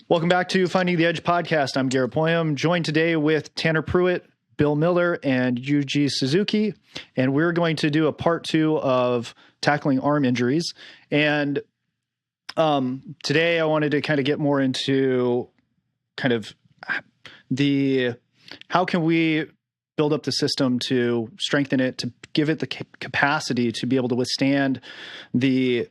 Welcome back to Finding the Edge podcast. I'm Garrett Poyam, joined today with Tanner Pruitt, Bill Miller, and Yuji Suzuki. And we're going to do a part 2 of tackling arm injuries. And today I wanted to kind of get more into kind of how can we build up the system to strengthen it, to give it the capacity to be able to withstand the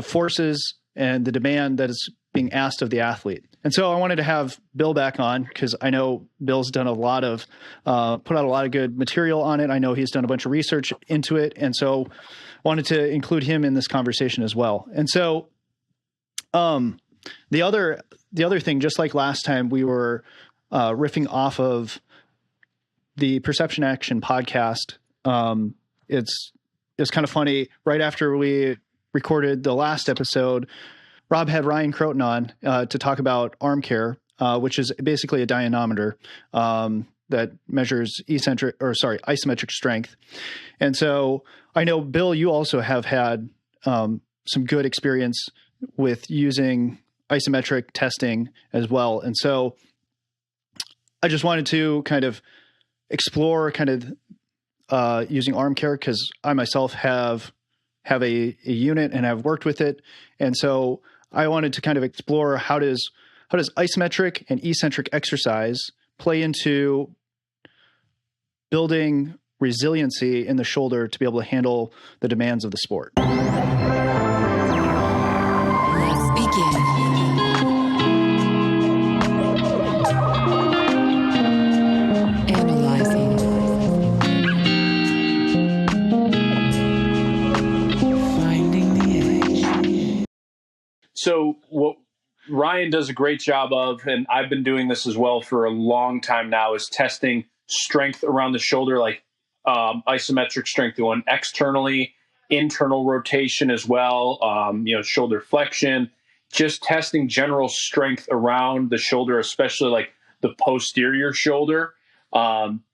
forces and the demand that is being asked of the athlete. And so I wanted to have Bill back on because I know Bill's done put out a lot of good material on it. I know he's done a bunch of research into it. And so wanted to include him in this conversation as well. And so the other thing, just like last time, we were riffing off of the Perception Action podcast. It's kind of funny. Right after we recorded the last episode, Rob had Ryan Croton on to talk about arm care, which is basically a dynamometer that measures isometric strength. And so I know, Bill, you also have had some good experience with using isometric testing as well. And so I just wanted to kind of explore using arm care because I myself have a unit and I've worked with it. And so I wanted to kind of explore how does isometric and eccentric exercise play into building resiliency in the shoulder to be able to handle the demands of the sport. Let's begin. Analyzing. Finding the edge. So what Ryan does a great job of, and I've been doing this as well for a long time now, is testing strength around the shoulder, like isometric strength going externally, internal rotation as well, shoulder flexion, just testing general strength around the shoulder, especially like the posterior shoulder,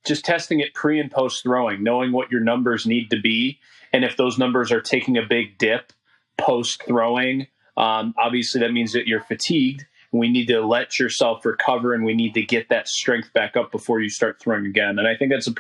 just testing it pre and post throwing, knowing what your numbers need to be. And if those numbers are taking a big dip post throwing, obviously that means that you're fatigued. We need to let yourself recover and we need to get that strength back up before you start throwing again. And I think that's a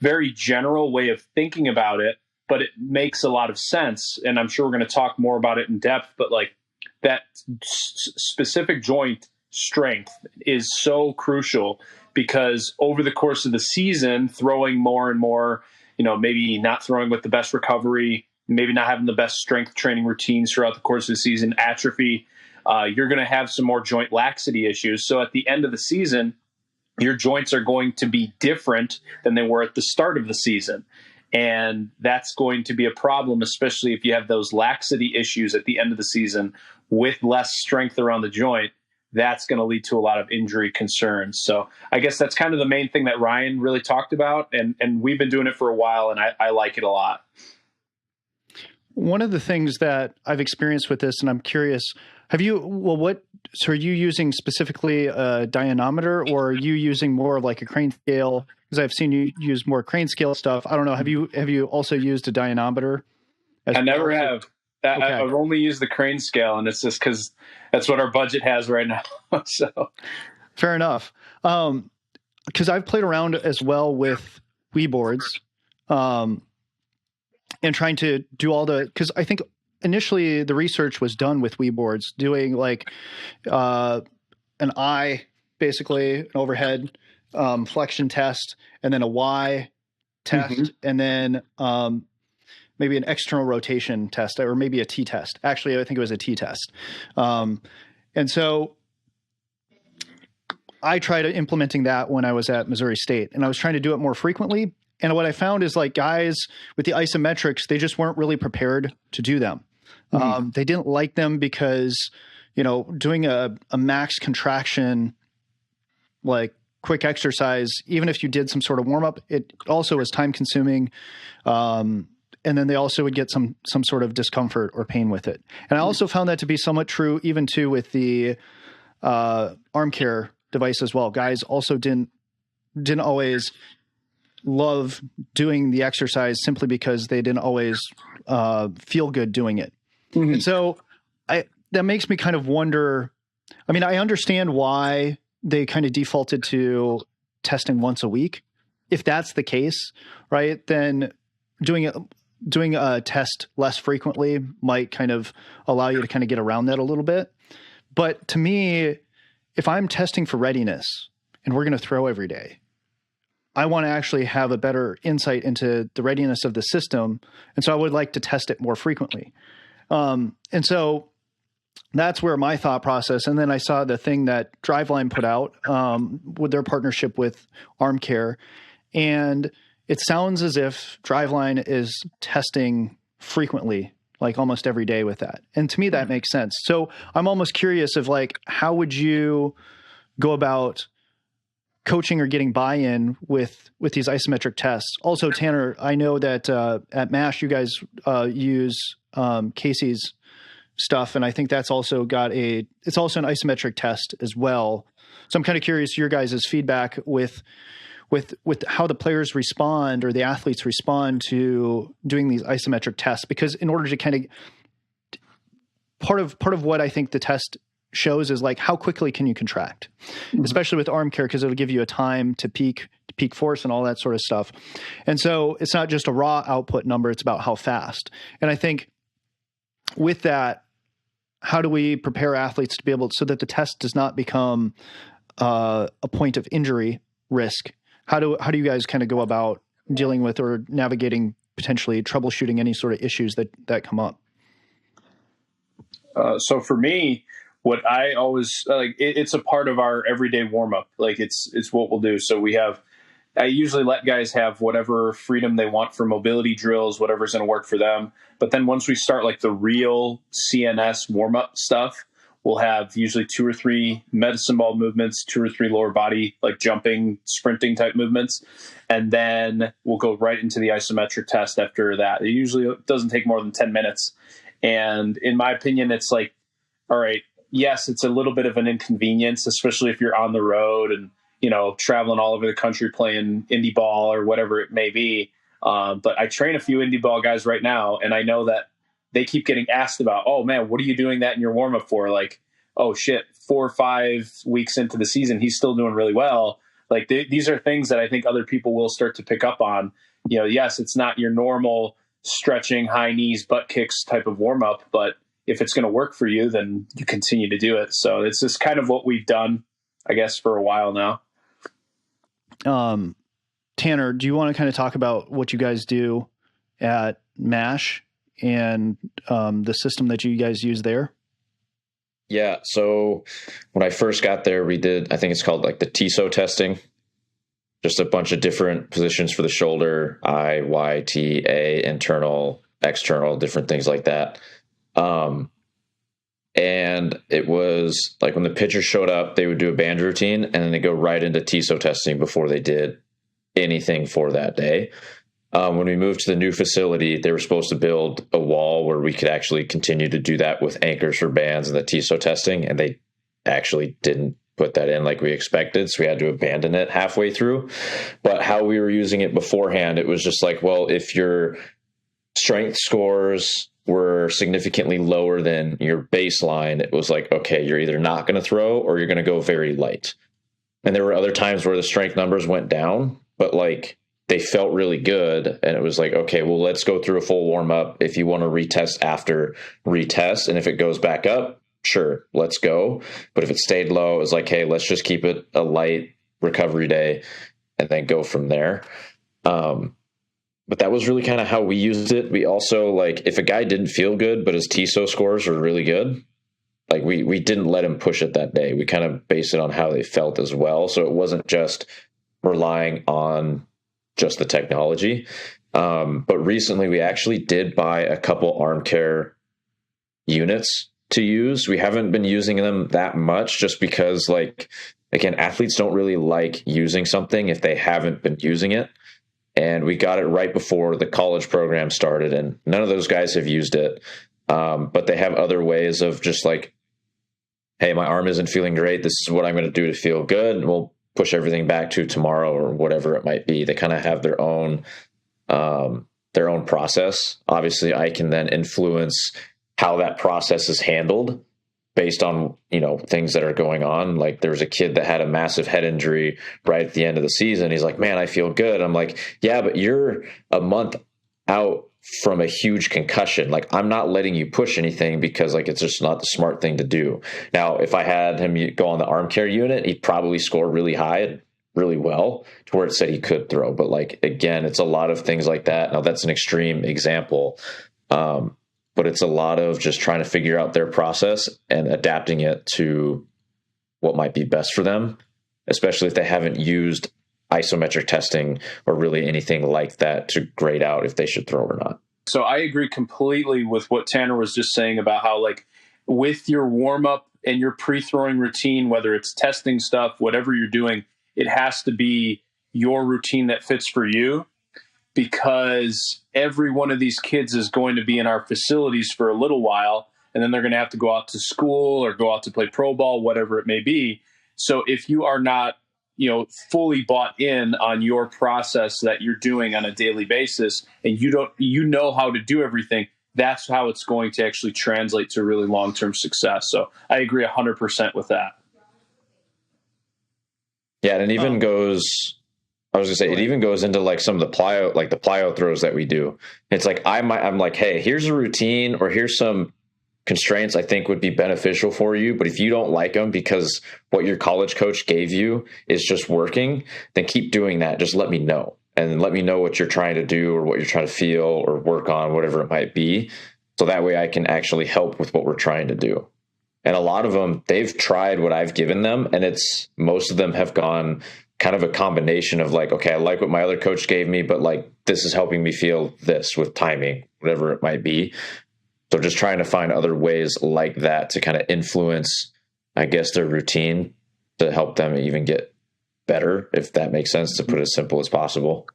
very general way of thinking about it, but it makes a lot of sense. And I'm sure we're going to talk more about it in depth, but like that specific joint strength is so crucial because over the course of the season, throwing more and more, maybe not throwing with the best recovery, maybe not having the best strength training routines throughout the course of the season, atrophy, you're going to have some more joint laxity issues. So at the end of the season, your joints are going to be different than they were at the start of the season. And that's going to be a problem, especially if you have those laxity issues at the end of the season with less strength around the joint. That's going to lead to a lot of injury concerns. So I guess that's kind of the main thing that Ryan really talked about. And we've been doing it for a while, and I like it a lot. One of the things that I've experienced with this, and I'm curious, are you using specifically a dynamometer or are you using more of like a crane scale? Because I've seen you use more crane scale stuff. I don't know. Have you also used a dynamometer? I never have. Okay. I've only used the crane scale, and it's just because that's what our budget has right now. So fair enough. Because I've played around as well with Wii boards. And trying to do because I think initially the research was done with Wii boards, doing like an I, basically an overhead flexion test, and then a Y test, and then maybe an external rotation test, or maybe a T test. Actually, I think it was a T test. And so I tried implementing that when I was at Missouri State, and I was trying to do it more frequently. And what I found is like guys with the isometrics, they just weren't really prepared to do them. They didn't like them because, doing a max contraction, like quick exercise, even if you did some sort of warm up, it also was time consuming. And then they also would get some sort of discomfort or pain with it. And I also found that to be somewhat true even too with the arm care device as well. Guys also didn't always love doing the exercise simply because they didn't always feel good doing it. And so that makes me kind of wonder, I mean, I understand why they kind of defaulted to testing once a week. If that's the case, right, then doing a test less frequently might kind of allow you to kind of get around that a little bit. But to me, if I'm testing for readiness and we're going to throw every day, I want to actually have a better insight into the readiness of the system. And so I would like to test it more frequently. And so that's where my thought process. And then I saw the thing that Driveline put out with their partnership with Armcare. And it sounds as if Driveline is testing frequently, like almost every day with that. And to me, that makes sense. So I'm almost curious of like, how would you go about coaching or getting buy-in with these isometric tests? Also, Tanner, I know that at MASH, you guys use Casey's stuff. And I think that's also it's also an isometric test as well. So I'm kind of curious your guys' feedback with how the players respond or the athletes respond to doing these isometric tests, because in order to kind of part of what I think the test shows is like how quickly can you contract, especially with Armcare, because it'll give you a time to peak force and all that sort of stuff. And so it's not just a raw output number, it's about how fast. And I think with that, how do we prepare athletes to be able so that the test does not become a point of injury risk? How do you guys kind of go about dealing with or navigating potentially troubleshooting any sort of issues that come up? So for me, what I always like, it's a part of our everyday warm up. Like it's what we'll do. So I usually let guys have whatever freedom they want for mobility drills, whatever's going to work for them. But then once we start like the real CNS warm up stuff, we'll have usually 2 or 3 medicine ball movements, 2 or 3 lower body, like jumping, sprinting type movements. And then we'll go right into the isometric test after that. It usually doesn't take more than 10 minutes. And in my opinion, it's like, all right, yes, it's a little bit of an inconvenience, especially if you're on the road and, traveling all over the country playing indie ball or whatever it may be. But I train a few indie ball guys right now, and I know that they keep getting asked about, oh man, what are you doing that in your warm up for? Like, oh shit, 4 or 5 weeks into the season, he's still doing really well. Like these are things that I think other people will start to pick up on. Yes, it's not your normal stretching, high knees, butt kicks type of warm up, but if it's going to work for you, then you continue to do it. So it's just kind of what we've done, I guess, for a while now. Tanner, do you want to kind of talk about what you guys do at MASH and the system that you guys use there? Yeah. So when I first got there, we did, I think it's called like the TISO testing, just a bunch of different positions for the shoulder, I, Y, T, A, internal, external, different things like that. And it was like when the pitcher showed up, they would do a band routine and then they go right into TISO testing before they did anything for that day. When we moved to the new facility, they were supposed to build a wall where we could actually continue to do that with anchors for bands and the TISO testing. And they actually didn't put that in like we expected. So we had to abandon it halfway through. But how we were using it beforehand, it was just like, well, if your strength scores were significantly lower than your baseline, it was like, okay, you're either not going to throw or you're going to go very light. And there were other times where the strength numbers went down, but like they felt really good. And it was like, okay, well, let's go through a full warm up. If you want to retest after, retest. And if it goes back up, sure, let's go. But if it stayed low, it was like, hey, let's just keep it a light recovery day and then go from there. But that was really kind of how we used it. We also, like, if a guy didn't feel good, but his TISO scores were really good, like we didn't let him push it that day. We kind of based it on how they felt as well. So it wasn't just relying on just the technology. But recently we actually did buy a couple Armcare units to use. We haven't been using them that much just because, like, again, athletes don't really like using something if they haven't been using it. And we got it right before the college program started, and none of those guys have used it. But they have other ways of just like, hey, my arm isn't feeling great. This is what I'm going to do to feel good. And we'll push everything back to tomorrow or whatever it might be. They kind of have their own process. Obviously, I can then influence how that process is handled based on, things that are going on. Like there was a kid that had a massive head injury right at the end of the season. He's like, man, I feel good. I'm like, yeah, but you're a month out from a huge concussion. Like I'm not letting you push anything because like it's just not the smart thing to do. Now, if I had him go on the arm care unit, he'd probably score really high, really well to where it said he could throw. But like, again, it's a lot of things like that. Now that's an extreme example. But it's a lot of just trying to figure out their process and adapting it to what might be best for them, especially if they haven't used isometric testing or really anything like that to grade out if they should throw or not. So I agree completely with what Tanner was just saying about how, like, with your warm up and your pre-throwing routine, whether it's testing stuff, whatever you're doing, it has to be your routine that fits for you, because every one of these kids is going to be in our facilities for a little while, and then they're going to have to go out to school or go out to play pro ball, whatever it may be. So if you are not, fully bought in on your process that you're doing on a daily basis, and you know how to do everything, that's how it's going to actually translate to really long-term success. So I agree 100% with that. Yeah. And it even it even goes into like some of the plyo throws that we do. It's like, I'm like, hey, here's a routine, or here's some constraints I think would be beneficial for you. But if you don't like them because what your college coach gave you is just working, then keep doing that. Just let me know, and let me know what you're trying to do or what you're trying to feel or work on, whatever it might be. So that way I can actually help with what we're trying to do. And a lot of them, they've tried what I've given them, and most of them have gone kind of a combination of like, okay, I like what my other coach gave me, but like this is helping me feel this with timing, whatever it might be. So just trying to find other ways like that to kind of influence, I guess, their routine to help them even get better, if that makes sense, to put it as simple as possible.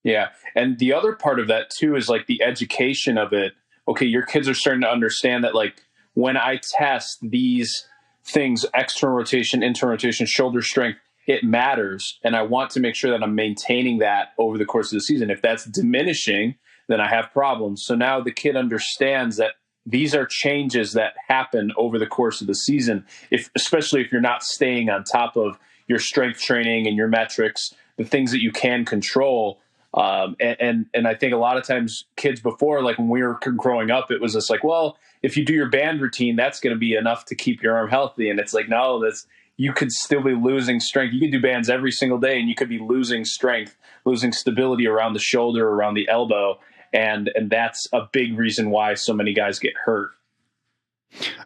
Yeah. And the other part of that too is like the education of it. Okay, your kids are starting to understand that, like, when I test these things, external rotation, internal rotation, shoulder strength, it matters. And I want to make sure that I'm maintaining that over the course of the season. If that's diminishing, then I have problems. So now the kid understands that these are changes that happen over the course of the season, especially if you're not staying on top of your strength training and your metrics, the things that you can control. And I think a lot of times kids before, like when we were growing up, it was just like, well, if you do your band routine, that's going to be enough to keep your arm healthy. And it's like, no, you could still be losing strength. You could do bands every single day and you could be losing strength, losing stability around the shoulder, around the elbow. And that's a big reason why so many guys get hurt.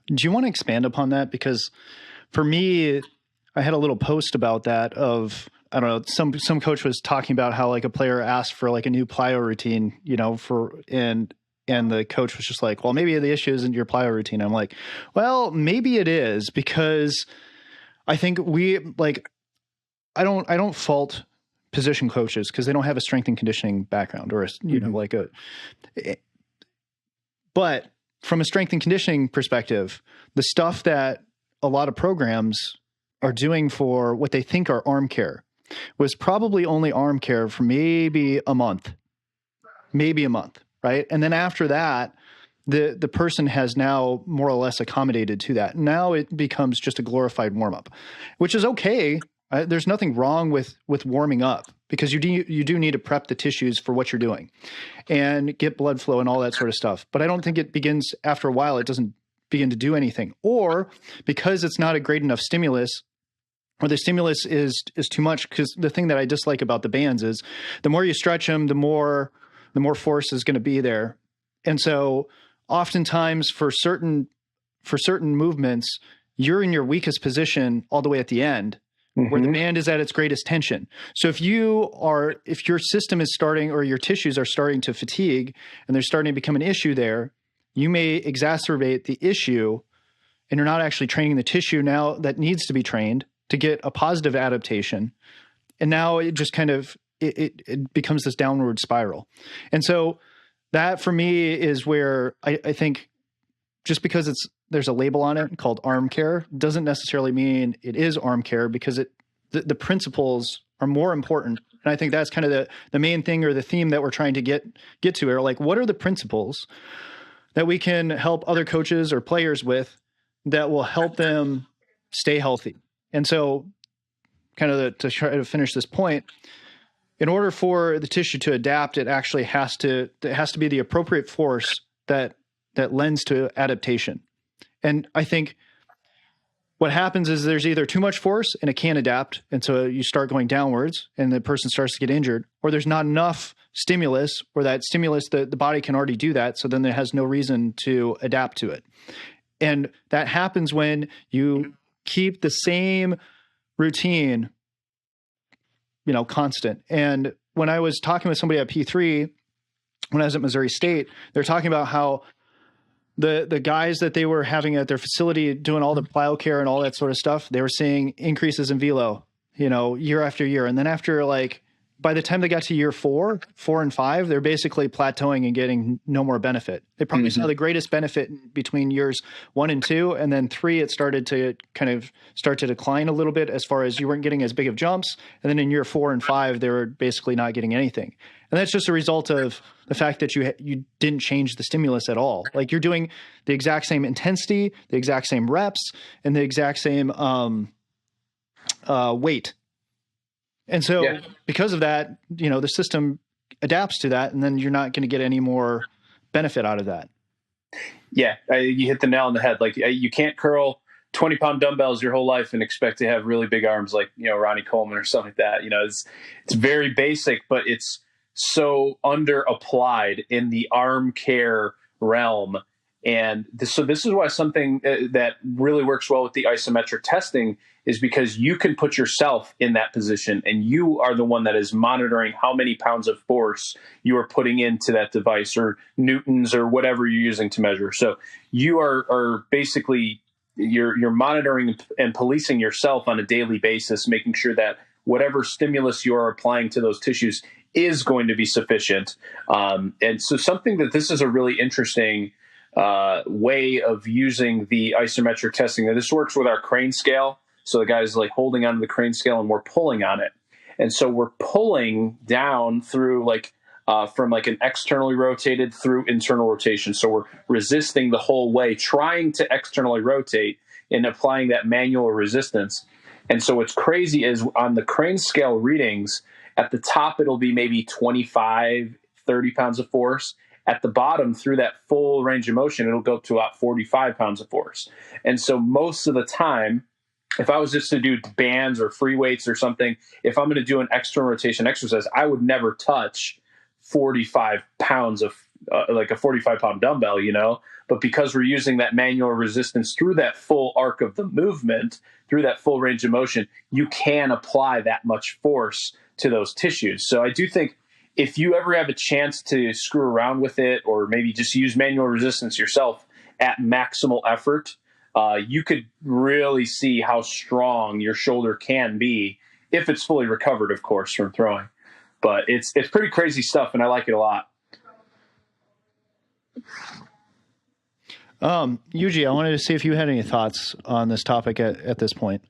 Do you want to expand upon that? Because for me, I had a little post about that of, I don't know, some coach was talking about how like a player asked for like a new plyo routine, and the coach was just like, well, maybe the issue isn't your plyo routine. I'm like, well, maybe it is, because I think I don't fault position coaches because they don't have a strength and conditioning background or but from a strength and conditioning perspective, the stuff that a lot of programs are doing for what they think are arm care was probably only arm care for maybe a month, right? And then after that, the person has now more or less accommodated to that. Now it becomes just a glorified warm up, which is okay. There's nothing wrong with warming up, because you do need to prep the tissues for what you're doing and get blood flow and all that sort of stuff. But I don't think it begins after a while. It doesn't begin to do anything, or because it's not a great enough stimulus, or the stimulus is too much. Because the thing that I dislike about the bands is the more you stretch them, the more force is going to be there. And so oftentimes for certain movements, you're in your weakest position all the way at the end, where the band is at its greatest tension. So if your system is starting, or your tissues are starting to fatigue and they're starting to become an issue there, you may exacerbate the issue, and you're not actually training the tissue now that needs to be trained to get a positive adaptation. And now it just kind of, it becomes this downward spiral. And so that for me is where I think just because there's a label on it called arm care doesn't necessarily mean it is arm care, because the principles are more important. And I think that's kind of the main thing, or the theme that we're trying to get to, are like, what are the principles that we can help other coaches or players with that will help them stay healthy. And so kind of to try to finish this point, in order for the tissue to adapt, it actually has to be the appropriate force that lends to adaptation. And I think what happens is there's either too much force and it can't adapt, and so you start going downwards and the person starts to get injured, or there's not enough stimulus, or that stimulus, the body can already do that, so then it has no reason to adapt to it. And that happens when you keep the same routine, constant. And when I was talking with somebody at P3, when I was at Missouri State, they're talking about how the guys that they were having at their facility doing all the plyo care and all that sort of stuff, they were seeing increases in velo, year after year. And then after by the time they got to year 4 and 5, they're basically plateauing and getting no more benefit. They probably saw the greatest benefit between years 1 and 2, and then 3, it started to kind of start to decline a little bit as far as you weren't getting as big of jumps. And then in year 4 and 5, they were basically not getting anything. And that's just a result of the fact that you didn't change the stimulus at all. Like, you're doing the exact same intensity, the exact same reps, and the exact same weight. And so because of that, the system adapts to that, and then you're not going to get any more benefit out of that. Yeah, you hit the nail on the head. Like, you can't curl 20-pound dumbbells your whole life and expect to have really big arms like, Ronnie Coleman or something like that. It's very basic, but it's so under applied in the arm care realm. And so this is why something that really works well with the isometric testing is because you can put yourself in that position, and you are the one that is monitoring how many pounds of force you are putting into that device, or newtons, or whatever you're using to measure. So you are basically, you're monitoring and policing yourself on a daily basis, making sure that whatever stimulus you are applying to those tissues is going to be sufficient. And so something that this is a really interesting way of using the isometric testing. Now, this works with our crane scale. So the guy's like holding onto the crane scale and we're pulling on it. And so we're pulling down through from an externally rotated through internal rotation. So we're resisting the whole way, trying to externally rotate and applying that manual resistance. And so what's crazy is on the crane scale readings, at the top, it'll be maybe 25, 30 pounds of force. At the bottom, through that full range of motion, it'll go to about 45 pounds of force. And so most of the time, if I was just to do bands or free weights or something, if I'm going to do an external rotation exercise, I would never touch 45 pounds of like a 45-pound dumbbell, But because we're using that manual resistance through that full arc of the movement, through that full range of motion, you can apply that much force to those tissues. So I do think if you ever have a chance to screw around with it, or maybe just use manual resistance yourself at maximal effort, you could really see how strong your shoulder can be if it's fully recovered, of course, from throwing. But it's pretty crazy stuff, and I like it a lot. Yuji, I wanted to see if you had any thoughts on this topic at this point.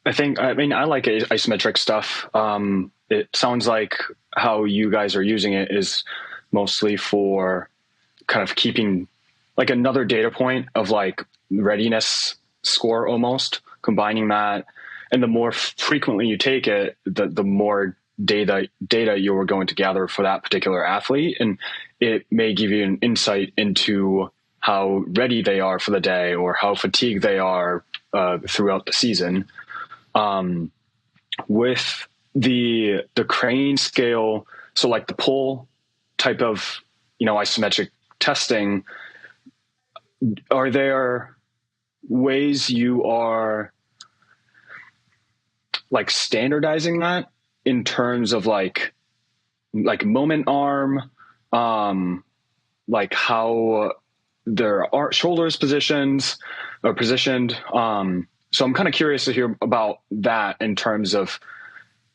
I like isometric stuff. It sounds like how you guys are using it is mostly for kind of keeping like another data point of like readiness score, almost combining that. And the more frequently you take it, the more data you are going to gather for that particular athlete. And it may give you an insight into how ready they are for the day, or how fatigued they are throughout the season. With the crane scale, so like the pull type of, isometric testing, are there ways you are like standardizing that in terms of like moment arm, like how their shoulders positioned? So I'm kind of curious to hear about that in terms of,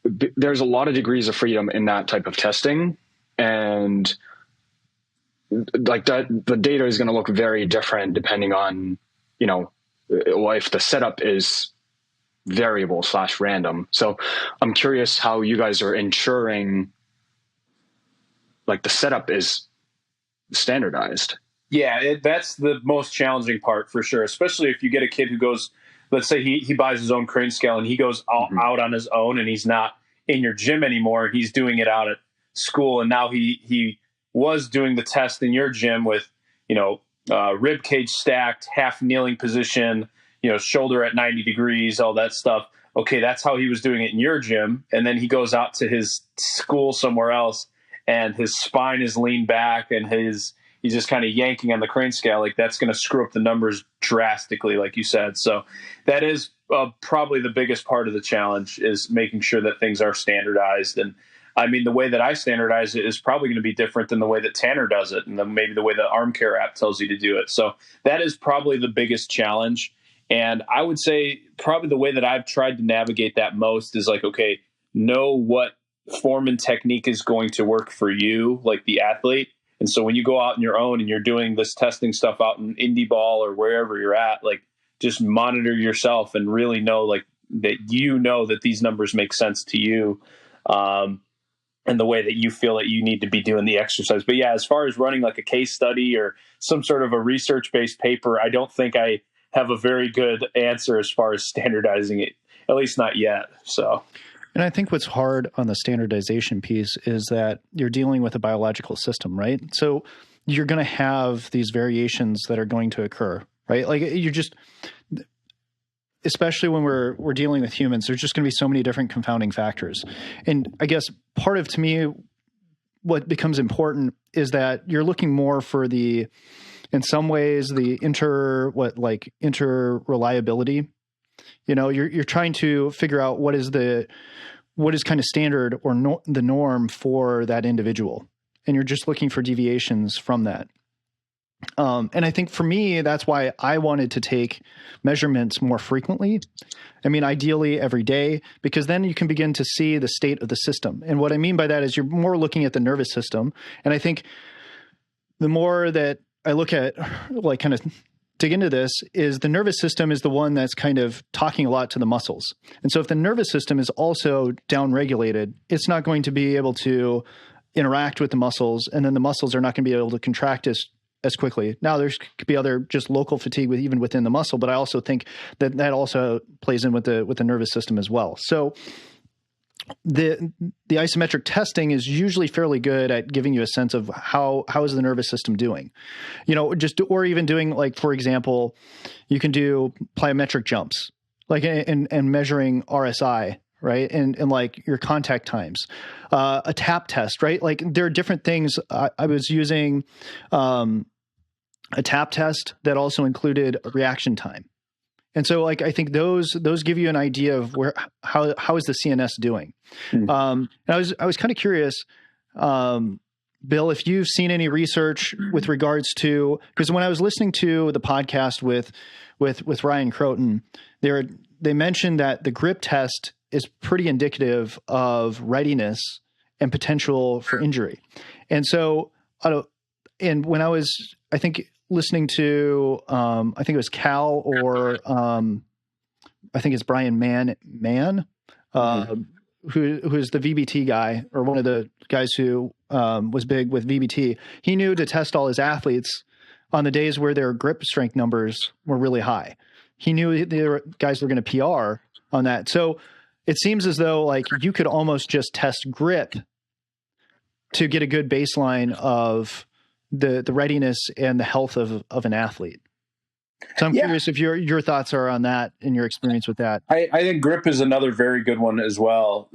there's a lot of degrees of freedom in that type of testing, and like that, the data is going to look very different depending on, if the setup is variable / random. So I'm curious how you guys are ensuring like the setup is standardized. Yeah, that's the most challenging part for sure, especially if you get a kid who goes, let's say he buys his own crane scale and he goes out on his own and he's not in your gym anymore. He's doing it out at school. And now he was doing the test in your gym with, rib cage stacked, half kneeling position, shoulder at 90 degrees, all that stuff. Okay, that's how he was doing it in your gym. And then he goes out to his school somewhere else and his spine is leaned back and he's just kind of yanking on the crane scale. Like, that's going to screw up the numbers drastically, like you said. So that is probably the biggest part of the challenge, is making sure that things are standardized. And I mean, the way that I standardize it is probably going to be different than the way that Tanner does it, and then maybe the way the ArmCare app tells you to do it. So that is probably the biggest challenge. And I would say probably the way that I've tried to navigate that most is like, okay, know what form and technique is going to work for you, like the athlete. And so when you go out on your own and you're doing this testing stuff out in indie ball or wherever you're at, like, just monitor yourself and really know, like, that that these numbers make sense to you, and the way that you feel that you need to be doing the exercise. But yeah, as far as running like a case study or some sort of a research-based paper, I don't think I have a very good answer as far as standardizing it, at least not yet. So. And I think what's hard on the standardization piece is that you're dealing with a biological system, right? So you're going to have these variations that are going to occur, right? Like, you just, especially when we're dealing with humans, there's just going to be so many different confounding factors. And I guess part of, to me, what becomes important is that you're looking more for in some ways, the interreliability. You're trying to figure out what is kind of standard or the norm for that individual. And you're just looking for deviations from that. And I think for me, that's why I wanted to take measurements more frequently. I mean, ideally every day, because then you can begin to see the state of the system. And what I mean by that is you're more looking at the nervous system. And I think the more that I look at, like, kind of dig into this, is the nervous system is the one that's kind of talking a lot to the muscles. And so if the nervous system is also downregulated, it's not going to be able to interact with the muscles, and then the muscles are not going to be able to contract as quickly. Now, there could be other just local fatigue even within the muscle, but I also think that also plays in with the nervous system as well. So the isometric testing is usually fairly good at giving you a sense of how is the nervous system doing, or even doing, like, for example, you can do plyometric jumps, like, and measuring RSI, right? And like your contact times, a tap test, right? Like, there are different things. I was using a tap test that also included a reaction time. And so, like, I think those give you an idea of how is the CNS doing. And I was kind of curious, Bill, if you've seen any research with regards to, because when I was listening to the podcast with Ryan Croton, they mentioned that the grip test is pretty indicative of readiness and potential for injury. And so, and when I was, I think, listening to, I think it was Cal, or I think it's Brian Mann, who's the VBT guy, or one of the guys who was big with VBT. He knew to test all his athletes on the days where their grip strength numbers were really high. He knew the guys were going to PR on that. So it seems as though, like, you could almost just test grip to get a good baseline of the readiness and the health of an athlete. So I'm curious if your thoughts are on that and your experience with that. I think grip is another very good one as well.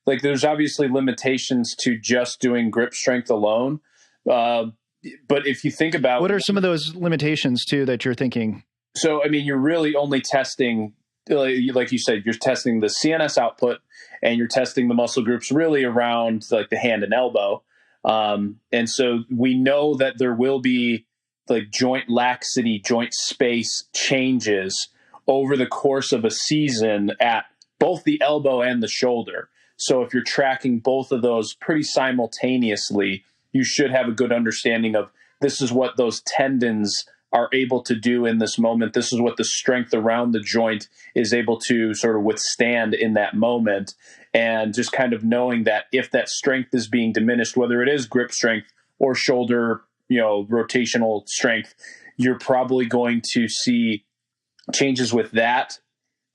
Like, there's obviously limitations to just doing grip strength alone. But if you think about, what are some of those limitations too that you're thinking? So, I mean, you're really only testing, like you said, you're testing the CNS output, and you're testing the muscle groups really around, like, the hand and elbow. And so we know that there will be, like, joint laxity, joint space changes over the course of a season at both the elbow and the shoulder. So if you're tracking both of those pretty simultaneously, you should have a good understanding of, this is what those tendons are able to do in this moment. This is what the strength around the joint is able to sort of withstand in that moment. And just kind of knowing that if that strength is being diminished, whether it is grip strength or shoulder rotational strength, you're probably going to see changes with that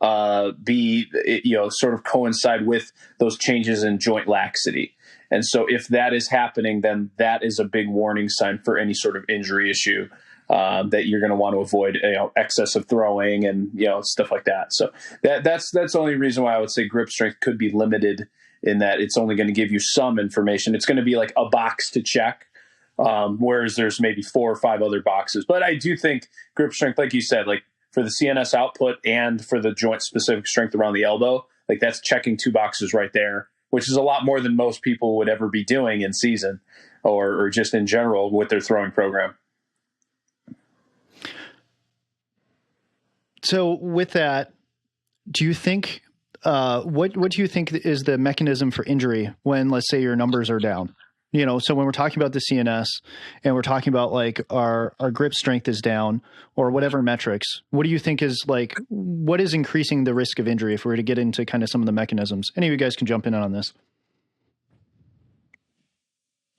sort of coincide with those changes in joint laxity. And so if that is happening, then that is a big warning sign for any sort of injury issue that you're going to want to avoid, excessive throwing and, stuff like that. So that's the only reason why I would say grip strength could be limited, in that it's only going to give you some information. It's going to be like a box to check, whereas there's maybe 4 or 5 other boxes. But I do think grip strength, like you said, like for the CNS output and for the joint specific strength around the elbow, like that's checking 2 boxes right there, which is a lot more than most people would ever be doing in season or just in general with their throwing program. So with that, do you think, what do you think is the mechanism for injury when, let's say, your numbers are down? So when we're talking about the CNS and we're talking about like our grip strength is down or whatever metrics, what do you think is like, what is increasing the risk of injury if we were to get into kind of some of the mechanisms? Any of you guys can jump in on this.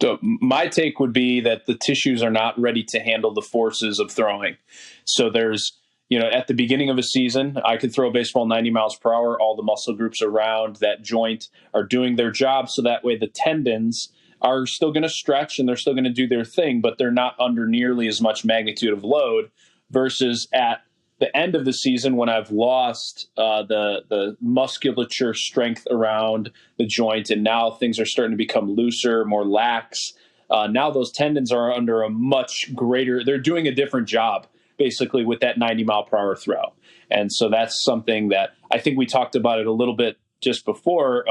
So my take would be that the tissues are not ready to handle the forces of throwing. So there's, at the beginning of a season, I could throw a baseball 90 miles per hour. All the muscle groups around that joint are doing their job. So that way the tendons are still going to stretch and they're still going to do their thing, but they're not under nearly as much magnitude of load, versus at the end of the season when I've lost the musculature strength around the joint and now things are starting to become looser, more lax. Now those tendons are under a much greater, they're doing a different job basically with that 90 mile per hour throw. And so that's something that I think we talked about it a little bit just before,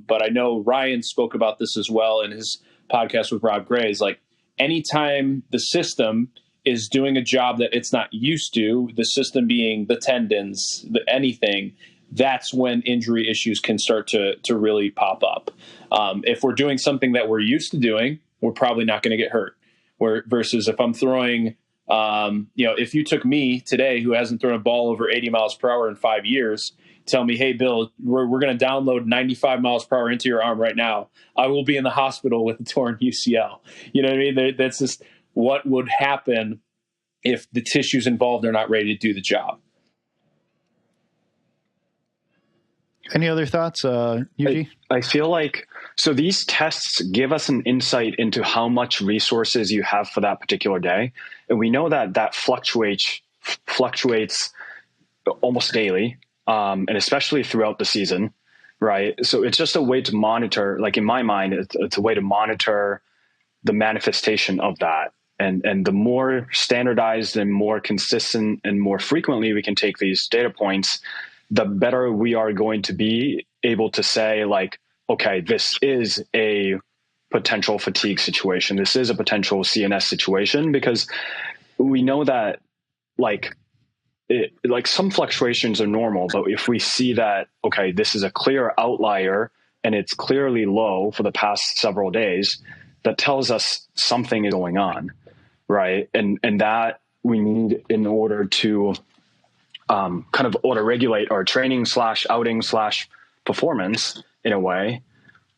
but I know Ryan spoke about this as well in his podcast with Rob Gray. Is like anytime the system is doing a job that it's not used to, the system being the tendons, anything, that's when injury issues can start to really pop up. If we're doing something that we're used to doing, we're probably not going to get hurt. Versus if I'm throwing, if you took me today, who hasn't thrown a ball over 80 miles per hour in 5 years, tell me, hey, Bill, we're going to download 95 miles per hour into your arm right now, I will be in the hospital with a torn UCL. You know what I mean? That's just what would happen if the tissues involved are not ready to do the job. Any other thoughts, Yuji? I feel like, so these tests give us an insight into how much resources you have for that particular day. And we know that fluctuates almost daily, and especially throughout the season, right? So it's just a way to monitor, like in my mind, it's a way to monitor the manifestation of that. And the more standardized and more consistent and more frequently we can take these data points, the better we are going to be able to say, like, okay, this is a potential fatigue situation. This is a potential CNS situation, because we know that like some fluctuations are normal, but if we see that, okay, this is a clear outlier and it's clearly low for the past several days, that tells us something is going on, right? And that we need in order to kind of auto-regulate our training / outing / performance in a way,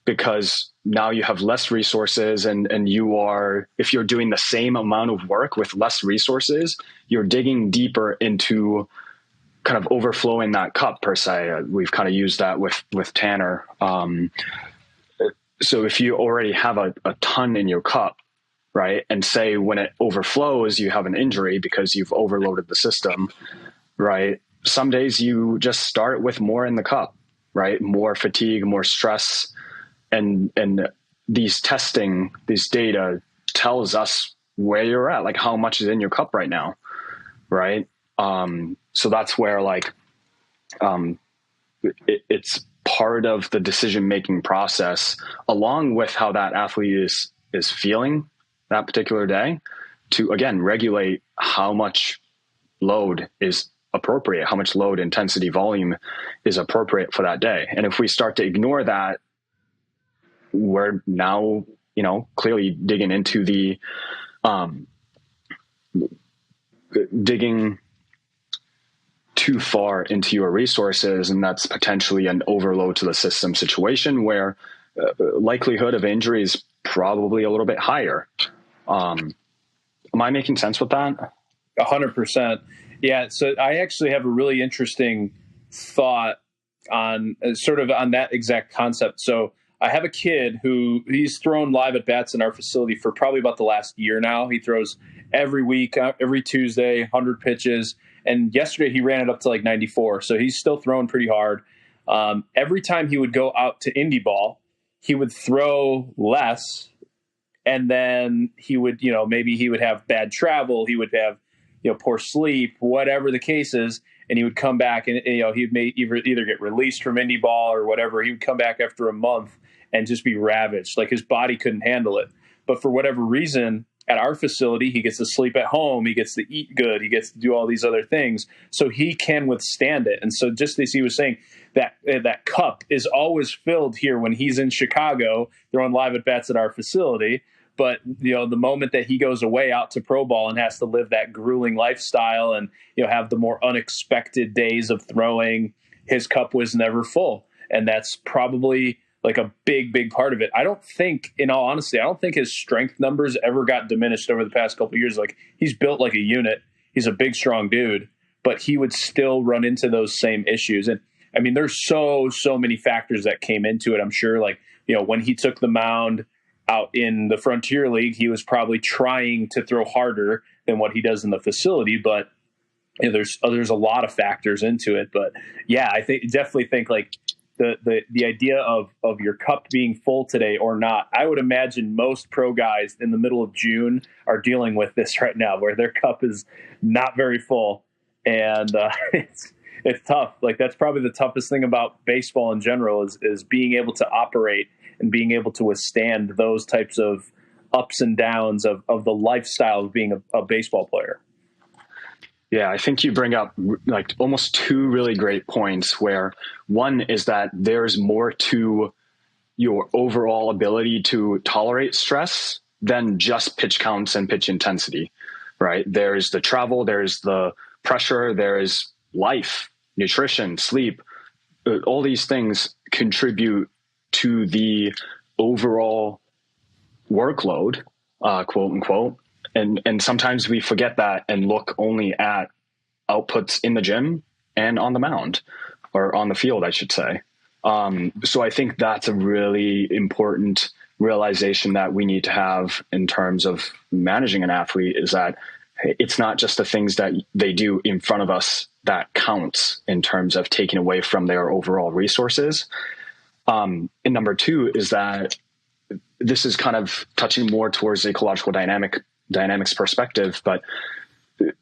because now you have less resources and you are, if you're doing the same amount of work with less resources, you're digging deeper into kind of overflowing that cup per se. We've kind of used that with Tanner. So if you already have a ton in your cup, right, and say when it overflows, you have an injury because you've overloaded the system, right? Some days you just start with more in the cup, right? More fatigue, more stress. And these data tells us where you're at, like how much is in your cup right now, right? So that's where like it's part of the decision-making process, along with how that athlete is feeling that particular day, to again regulate how much load is appropriate, how much load, intensity, volume is appropriate for that day. And if we start to ignore that, we're now, clearly digging into the digging too far into your resources, and that's potentially an overload to the system situation where likelihood of injury is probably a little bit higher. Am I making sense with that? 100%. Yeah. So I actually have a really interesting thought on sort of on that exact concept. So I have a kid who he's thrown live at bats in our facility for probably about the last year now. He throws every week, every Tuesday, 100 pitches. And yesterday he ran it up to like 94. So he's still throwing pretty hard. Every time he would go out to indie ball, he would throw less. And then he would, maybe he would have bad travel. He would have, poor sleep, whatever the case is. And he would come back and, he may either get released from indie ball or whatever. He would come back after a month and just be ravaged. Like his body couldn't handle it. But for whatever reason, at our facility, he gets to sleep at home. He gets to eat good. He gets to do all these other things. So he can withstand it. And so just as he was saying, that cup is always filled here when he's in Chicago throwing live at bats at our facility. But, the moment that he goes away out to pro ball and has to live that grueling lifestyle and, have the more unexpected days of throwing, his cup was never full. And that's probably like a big, big part of it. I don't think, in all honesty, I don't think his strength numbers ever got diminished over the past couple of years. Like he's built like a unit. He's a big, strong dude, but he would still run into those same issues. And I mean, there's so many factors that came into it. I'm sure like, when he took the mound out in the Frontier League, he was probably trying to throw harder than what he does in the facility, but there's a lot of factors into it. But yeah, I definitely think like the idea of your cup being full today or not, I would imagine most pro guys in the middle of June are dealing with this right now, where their cup is not very full, and it's tough. Like that's probably the toughest thing about baseball in general is being able to operate and being able to withstand those types of ups and downs of the lifestyle of being a baseball player. Yeah, I think you bring up like almost two really great points, where one is that there's more to your overall ability to tolerate stress than just pitch counts and pitch intensity, right? There's the travel, there's the pressure, there's life, nutrition, sleep. All these things contribute to the overall workload, quote unquote. And sometimes we forget that and look only at outputs in the gym and on the mound, or on the field, I should say. So I think that's a really important realization that we need to have in terms of managing an athlete, is that it's not just the things that they do in front of us that counts in terms of taking away from their overall resources. And number two is that this is kind of touching more towards the ecological dynamics perspective, but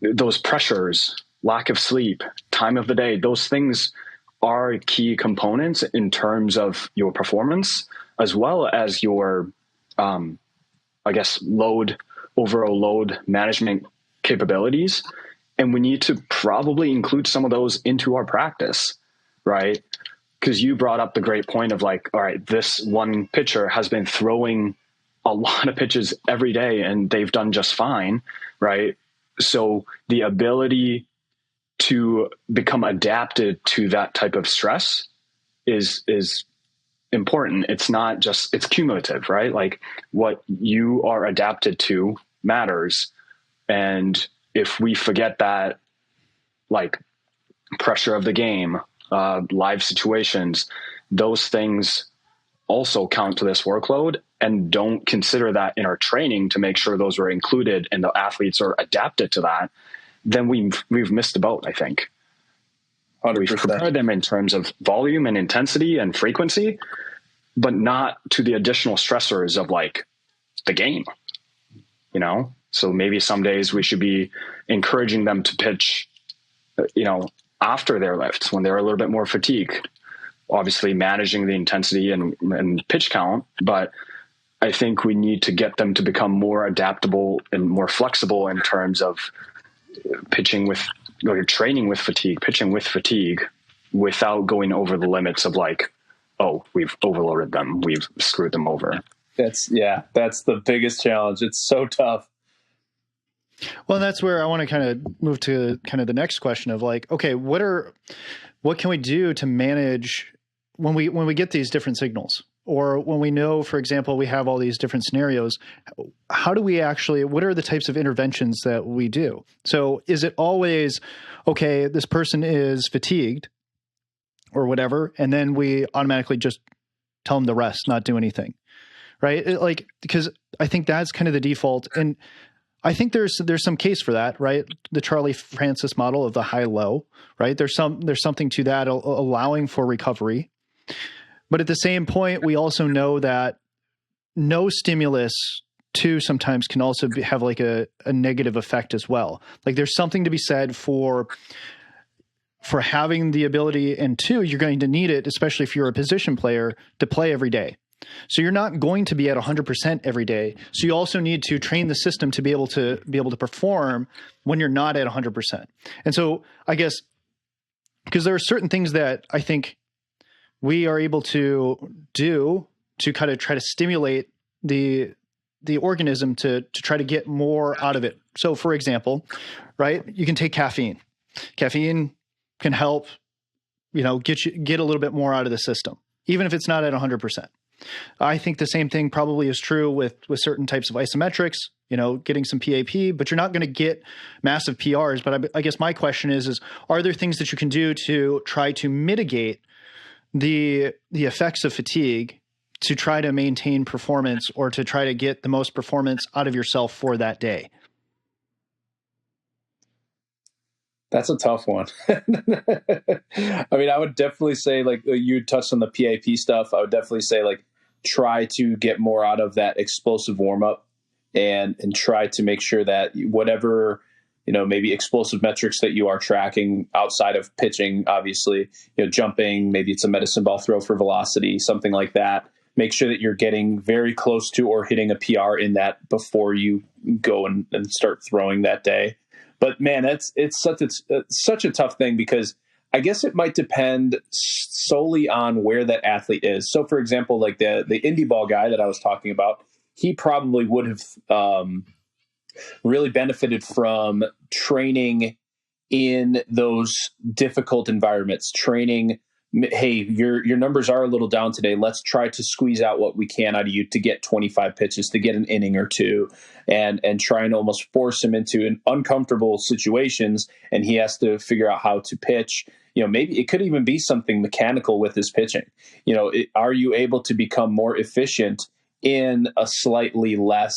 those pressures, lack of sleep, time of the day, those things are key components in terms of your performance, as well as your, overall load management capabilities. And we need to probably include some of those into our practice, right? Because you brought up the great point of like, all right, this one pitcher has been throwing a lot of pitches every day and they've done just fine, right? So the ability to become adapted to that type of stress is important. It's not just, it's cumulative, right? Like what you are adapted to matters. And if we forget that, like pressure of the game, live situations, those things also count to this workload, and don't consider that in our training to make sure those are included and the athletes are adapted to that, then we've missed the boat, I think. 100%. We've prepared them in terms of volume and intensity and frequency, but not to the additional stressors of like the game, So maybe some days we should be encouraging them to pitch, after their lifts when they're a little bit more fatigued, obviously managing the intensity and pitch count. But I think we need to get them to become more adaptable and more flexible in terms of pitching with, training with fatigue, pitching with fatigue, without going over the limits of like, oh, we've overloaded them, we've screwed them over. That's the biggest challenge. It's so tough. Well, that's where I want to kind of move to kind of the next question of like, okay, what can we do to manage when we get these different signals? or when we know, for example, we have all these different scenarios, how do we actually, what are the types of interventions that we do? So is it always, okay, this person is fatigued or whatever, and then we automatically just tell them to rest, not do anything, right? Because I think that's kind of the default. And I think there's some case for that, right? The Charlie Francis model of the high-low, right? There's something to that, allowing for recovery. But at the same point, we also know that no stimulus too sometimes can also have like a negative effect as well. Like there's something to be said for having the ability, and two, you're going to need it, especially if you're a position player, to play every day. So you're not going to be at 100% every day. So you also need to train the system to be able to perform when you're not at 100%. And so I guess, because there are certain things that I think we are able to do to kind of try to stimulate the organism to try to get more out of it. So for example, right, you can take caffeine. Caffeine can help, get a little bit more out of the system, even if it's not at 100%. I think the same thing probably is true with certain types of isometrics, getting some PAP, but you're not going to get massive PRs. But I guess my question is, are there things that you can do to try to mitigate the effects of fatigue to try to maintain performance or to try to get the most performance out of yourself for that day? That's a tough one. I mean, I would definitely say, like you touched on the PAP stuff, I would definitely say like try to get more out of that explosive warm up and try to make sure that whatever, maybe explosive metrics that you are tracking outside of pitching, obviously, jumping, maybe it's a medicine ball throw for velocity, something like that. Make sure that you're getting very close to or hitting a PR in that before you go and start throwing that day. But man, it's such a tough thing, because I guess it might depend solely on where that athlete is. So, for example, like the indie ball guy that I was talking about, he probably would have really benefited from training in those difficult environments. Training, hey, your numbers are a little down today. Let's try to squeeze out what we can out of you to get 25 pitches, to get an inning or two, and try and almost force him into an uncomfortable situations. And he has to figure out how to pitch. Maybe it could even be something mechanical with his pitching. Are you able to become more efficient in a slightly less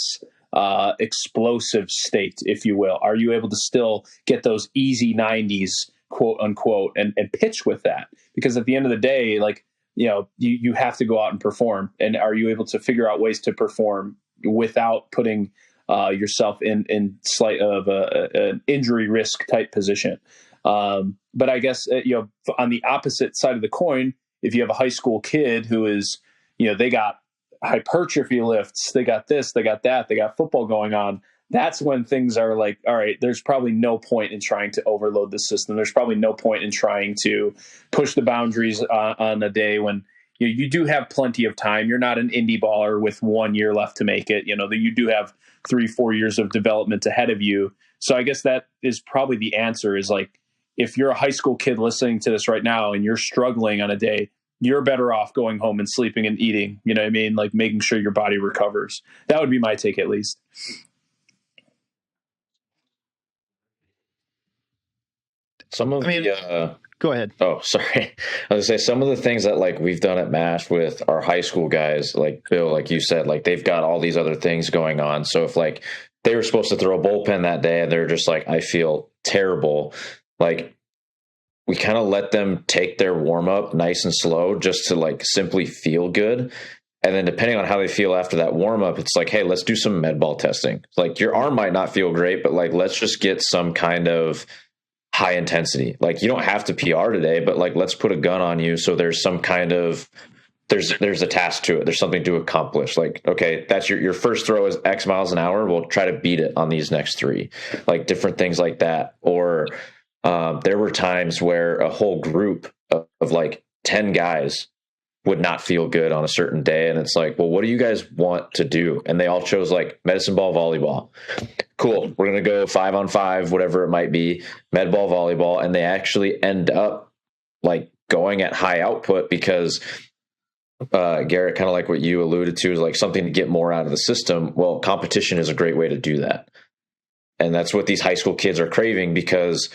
explosive state, if you will? Are you able to still get those easy 90s, quote unquote, and pitch with that? Because at the end of the day, like, you have to go out and perform. And are you able to figure out ways to perform without putting yourself in slight of an injury risk type position? But I guess, on the opposite side of the coin, if you have a high school kid who is, they got hypertrophy lifts, they got this, they got that, they got football going on, that's when things are like, all right, there's probably no point in trying to overload the system. There's probably no point in trying to push the boundaries on a day when you do have plenty of time. You're not an indie baller with 1 year left to make it. You do have 3-4 years of development ahead of you. So I guess that is probably the answer, is like, if you're a high school kid listening to this right now and you're struggling on a day, you're better off going home and sleeping and eating, you know what I mean? Like making sure your body recovers. That would be my take, at least. Go ahead. Oh, sorry. I was gonna say, some of the things that like we've done at MASH with our high school guys, like Bill, like you said, like they've got all these other things going on. So if like they were supposed to throw a bullpen that day and they're just like, I feel terrible, like we kind of let them take their warm up nice and slow just to like simply feel good. And then depending on how they feel after that warm up, it's like, hey, let's do some med ball testing. Like your arm might not feel great, but like, let's just get some kind of high intensity. Like you don't have to PR today, but like, let's put a gun on you. So there's some kind of, there's a task to it. There's something to accomplish. Like, okay, that's your first throw is X miles an hour. We'll try to beat it on these next 3, like different things like that. Or there were times where a whole group of like 10 guys would not feel good on a certain day. And it's like, well, what do you guys want to do? And they all chose like medicine ball, volleyball. Cool. We're going to go 5-on-5, whatever it might be, med ball, volleyball. And they actually end up like going at high output because Garrett, kind of like what you alluded to, is like something to get more out of the system. Well, competition is a great way to do that. And that's what these high school kids are craving, because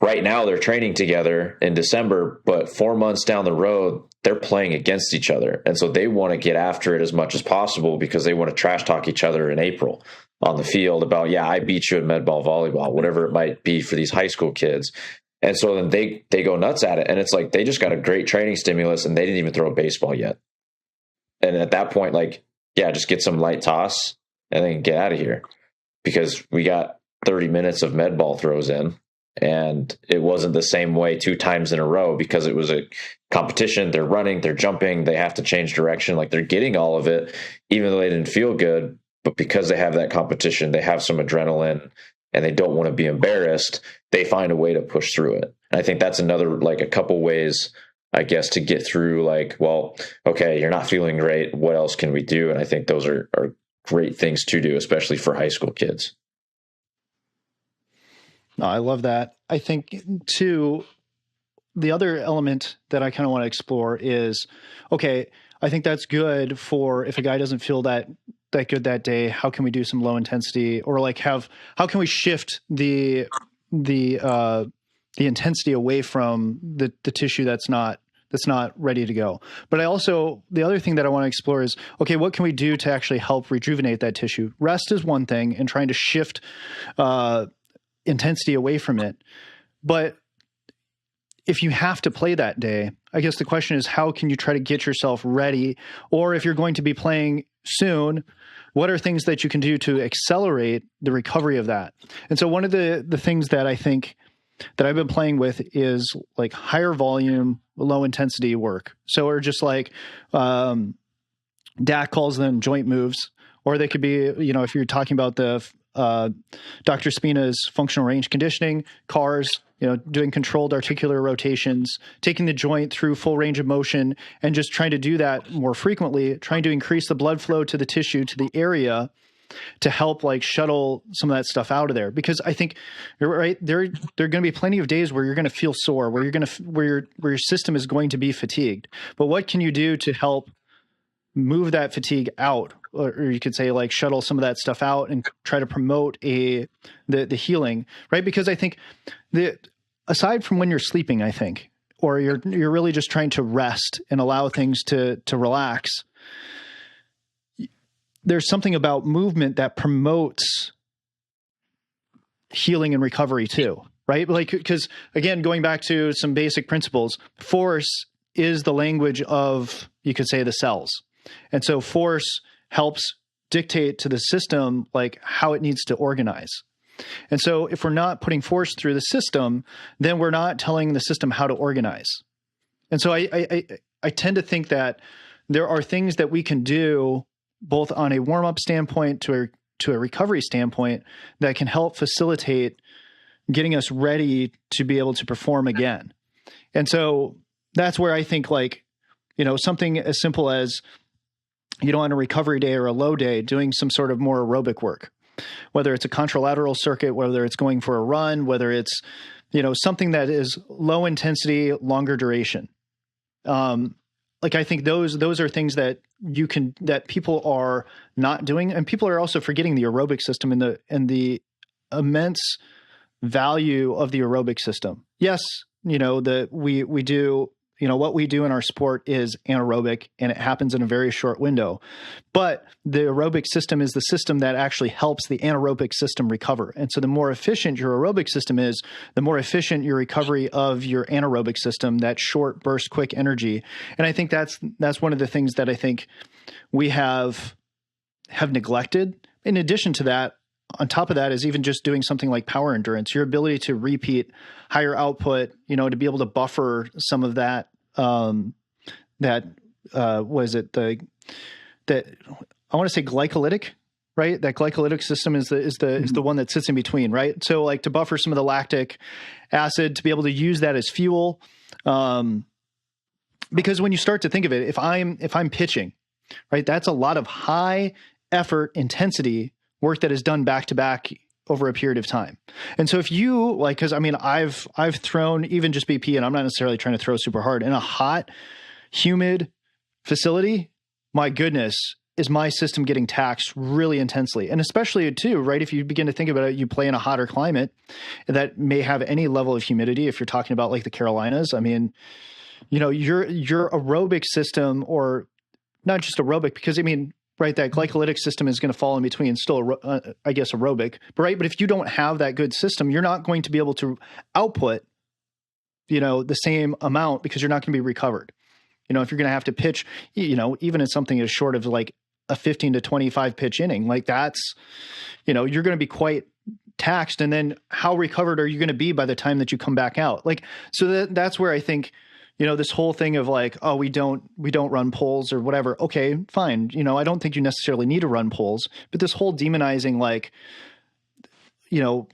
right now they're training together in December, but 4 months down the road, they're playing against each other. And so they want to get after it as much as possible, because they want to trash talk each other in April on the field about, yeah, I beat you in med ball, volleyball, whatever it might be for these high school kids. And so then they go nuts at it. And it's like, they just got a great training stimulus and they didn't even throw a baseball yet. And at that point, like, yeah, just get some light toss and then get out of here, because we got 30 minutes of med ball throws in, and it wasn't the same way 2 times in a row, because it was a competition. They're running, they're jumping, they have to change direction. Like, they're getting all of it, even though they didn't feel good, but because they have that competition, they have some adrenaline and they don't want to be embarrassed. They find a way to push through it. And I think that's another, like, a couple ways, I guess, to get through, like, well, okay, you're not feeling great, what else can we do? And I think those are great things to do, especially for high school kids. No, I love that. I think too, the other element that I kind of want to explore is, okay, I think that's good for if a guy doesn't feel that good that day, how can we do some low intensity, or like how can we shift the intensity away from the tissue that's not ready to go. But the other thing that I want to explore is, okay, what can we do to actually help rejuvenate that tissue? Rest is one thing, and trying to shift intensity away from it. But if you have to play that day, I guess the question is, how can you try to get yourself ready? Or if you're going to be playing soon, what are things that you can do to accelerate the recovery of that? And so one of the things that I think that I've been playing with is like higher volume, low intensity work. So, or just like Dak calls them joint moves, or they could be, if you're talking about the Dr. Spina's functional range conditioning, CARS, doing controlled articular rotations, taking the joint through full range of motion, and just trying to do that more frequently, trying to increase the blood flow to the tissue, to the area, to help like shuttle some of that stuff out of there. Because I think you're right, there are going to be plenty of days where you're going to feel sore, where your system is going to be fatigued. But what can you do to help move that fatigue out? Or you could say like shuttle some of that stuff out and try to promote the healing, right? Because I think aside from when you're sleeping, I think, or you're really just trying to rest and allow things to relax, there's something about movement that promotes healing and recovery too, right? Like, because again, going back to some basic principles, force is the language of, you could say, the cells. And so force helps dictate to the system like how it needs to organize. And so if we're not putting force through the system, then we're not telling the system how to organize. And so I tend to think that there are things that we can do both on a warm-up standpoint to a recovery standpoint that can help facilitate getting us ready to be able to perform again. And so that's where I think like, something as simple as, on a recovery day or a low day, doing some sort of more aerobic work, whether it's a contralateral circuit, whether it's going for a run, whether it's, something that is low intensity, longer duration. Like I think those are things that that people are not doing, and people are also forgetting the aerobic system and the immense value of the aerobic system. Yes, we do, what we do in our sport is anaerobic and it happens in a very short window, but the aerobic system is the system that actually helps the anaerobic system recover. And so the more efficient your aerobic system is, the more efficient your recovery of your anaerobic system, that short burst, quick energy. And I think that's one of the things that I think we have neglected. In addition to that, on top of that is even just doing something like power endurance, your ability to repeat higher output, to be able to buffer some of that, that I want to say glycolytic, right? That glycolytic system is the one that sits in between, right? So like to buffer some of the lactic acid, to be able to use that as fuel. Because when you start to think of it, if I'm pitching, right, that's a lot of high effort intensity work that is done back to back over a period of time. And so if you like, cause I mean, I've thrown even just BP, and I'm not necessarily trying to throw super hard, in a hot, humid, facility, my goodness, is my system getting taxed really intensely. And especially too, right? If you begin to think about it, you play in a hotter climate that may have any level of humidity. If you're talking about like the Carolinas, I mean, your aerobic system, or not just aerobic, because I mean, right, that glycolytic system is going to fall in between, still, I guess, aerobic, but right. But if you don't have that good system, you're not going to be able to output, the same amount, because you're not going to be recovered. If you're going to have to pitch, even in something as short of like a 15 to 25 pitch inning, like that's, you're going to be quite taxed. And then how recovered are you going to be by the time that you come back out? Like, so that's where I think, this whole thing of like, oh, we don't run polls or whatever. Okay, fine. I don't think you necessarily need to run polls, but this whole demonizing, like,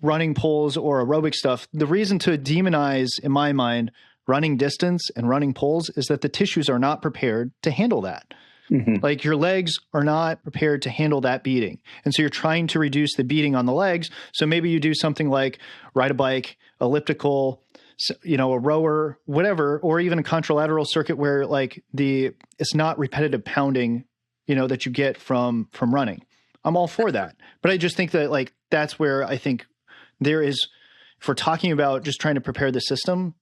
running polls or aerobic stuff, the reason to demonize, in my mind, running distance and running poles is that the tissues are not prepared to handle that. Mm-hmm. Like your legs are not prepared to handle that beating. And so you're trying to reduce the beating on the legs. So maybe you do something like ride a bike, elliptical, a rower, whatever, or even a contralateral circuit where like it's not repetitive pounding, that you get from running. I'm all for that. But I just think that like, that's where I think there is, if we're talking about just trying to prepare the system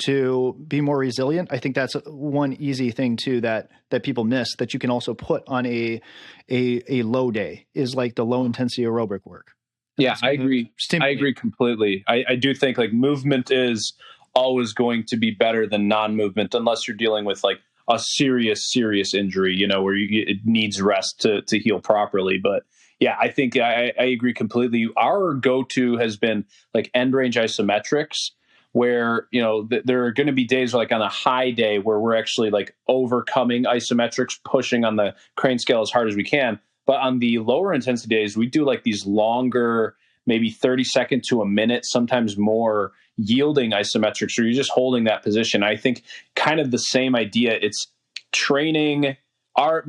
to be more resilient, I think that's one easy thing too that people miss, that you can also put on a low day, is like the low intensity aerobic work. Yeah, I agree. I agree completely. I do think like movement is always going to be better than non-movement, unless you're dealing with like a serious injury, where it needs rest to heal properly. But yeah, I think I agree completely. Our go-to has been like end range isometrics, where, there are going to be days like on a high day where we're actually like overcoming isometrics, pushing on the crane scale as hard as we can. But on the lower intensity days, we do like these longer, maybe 30 seconds to a minute, sometimes more, yielding isometrics, where you're just holding that position. I think kind of the same idea. It's training. Our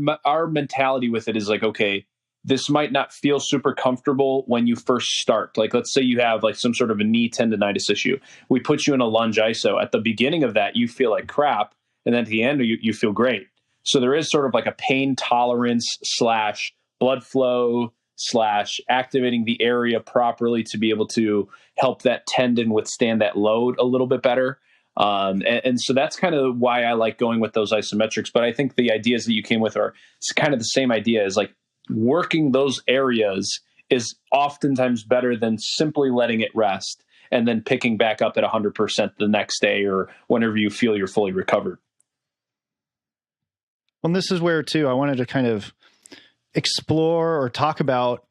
mentality with it is like, okay, this might not feel super comfortable when you first start. Like, let's say you have like some sort of a knee tendonitis issue. We put you in a lunge iso. At the beginning of that, you feel like crap. And then at the end, you feel great. So there is sort of like a pain tolerance / blood flow / activating the area properly to be able to help that tendon withstand that load a little bit better. And so that's kind of why I like going with those isometrics. But I think the ideas that you came with are kind of the same idea, is like working those areas is oftentimes better than simply letting it rest and then picking back up at 100% the next day or whenever you feel you're fully recovered. Well, this is where too, I wanted to kind of explore or talk about,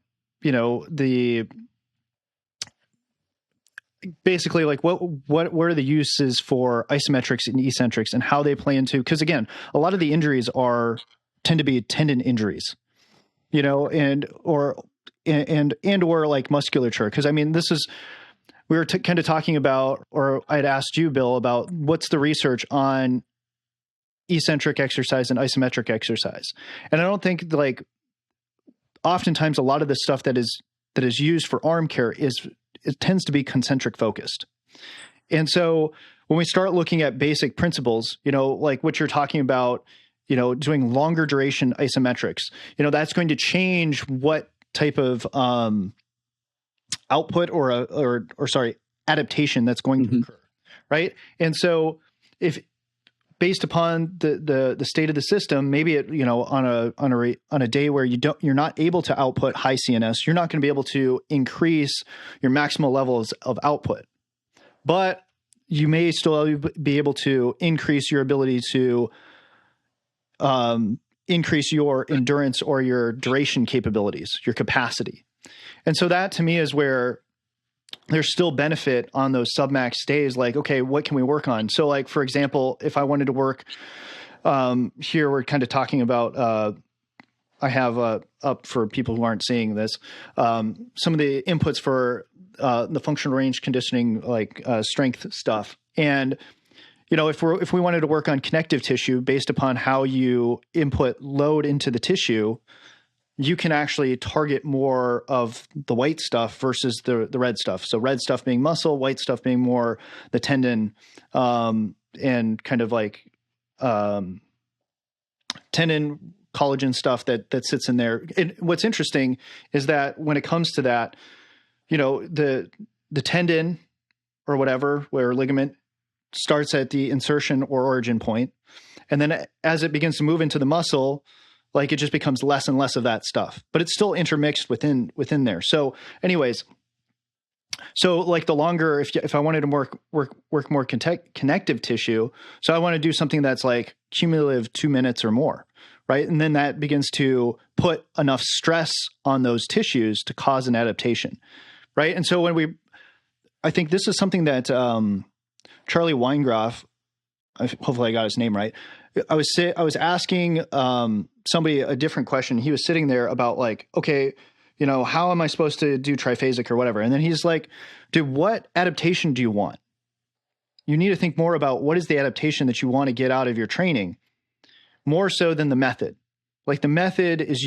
basically like what are the uses for isometrics and eccentrics and how they play into, because again, a lot of the injuries tend to be tendon injuries, and or like musculature. Cause I mean, we were kind of talking about, or I'd asked you, Bill, about what's the research on eccentric exercise and isometric exercise. And I don't think like oftentimes a lot of the stuff that is used for arm care it tends to be concentric focused. And so when we start looking at basic principles, like what you're talking about, doing longer duration isometrics, that's going to change what type of output or adaptation that's going to occur. Right. And so if based upon the state of the system, maybe it, on a day where you're not able to output high CNS, you're not going to be able to increase your maximal levels of output, but you may still be able to increase your ability to increase your endurance or your duration capabilities, your capacity. And so that to me is where there's still benefit on those submax days. Like, okay, what can we work on? So like, for example, if I wanted to work, here we're kind of talking about, I have up for people who aren't seeing this, some of the inputs for the functional range conditioning, like strength stuff. And, if we wanted to work on connective tissue based upon how you input load into the tissue, you can actually target more of the white stuff versus the red stuff. So red stuff being muscle, white stuff being more the tendon, and kind of like tendon collagen stuff that sits in there. And what's interesting is that when it comes to that, the tendon or whatever, where ligament starts at the insertion or origin point, and then as it begins to move into the muscle, like it just becomes less and less of that stuff, but it's still intermixed within there. So anyways, so like the longer, if I wanted to work more connective tissue, so I want to do something that's like cumulative 2 minutes or more, right? And then that begins to put enough stress on those tissues to cause an adaptation, right? And so I think this is something that Charlie Weingroff, hopefully I got his name right. I was asking somebody a different question. He was sitting there about like, okay, how am I supposed to do triphasic or whatever? And then he's like, dude, what adaptation do you want? You need to think more about what is the adaptation that you want to get out of your training, more so than the method. Like the method is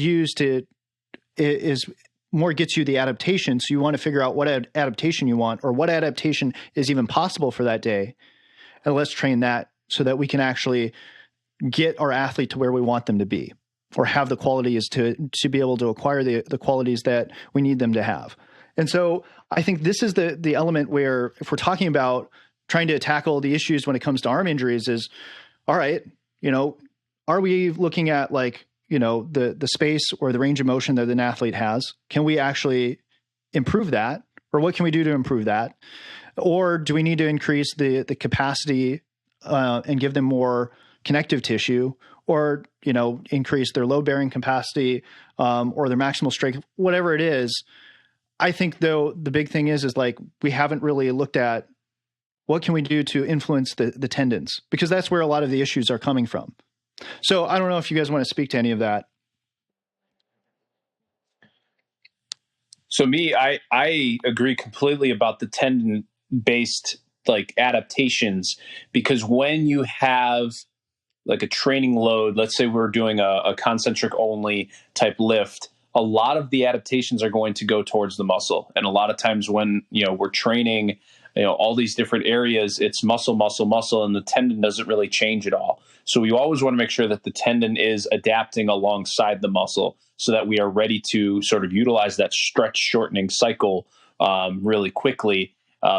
more gets you the adaptation. So you want to figure out what adaptation you want or what adaptation is even possible for that day. And let's train that so that we can actually get our athlete to where we want them to be, or have the qualities to be able to acquire the qualities that we need them to have. And so I think this is the element where, if we're talking about trying to tackle the issues when it comes to arm injuries, is, all right, are we looking at like, the space or the range of motion that an athlete has? Can we actually improve that? Or what can we do to improve that? Or do we need to increase the capacity and give them more connective tissue, or increase their load bearing capacity, or their maximal strength, whatever it is? I think though the big thing is like we haven't really looked at what can we do to influence the tendons, because that's where a lot of the issues are coming from. So I don't know if you guys want to speak to any of that. So I agree completely about the tendon based like adaptations, because when you have like a training load, let's say we're doing a concentric only type lift, a lot of the adaptations are going to go towards the muscle. And a lot of times when, we're training, all these different areas, it's muscle, muscle, muscle, and the tendon doesn't really change at all. So we always want to make sure that the tendon is adapting alongside the muscle so that we are ready to sort of utilize that stretch shortening cycle really quickly.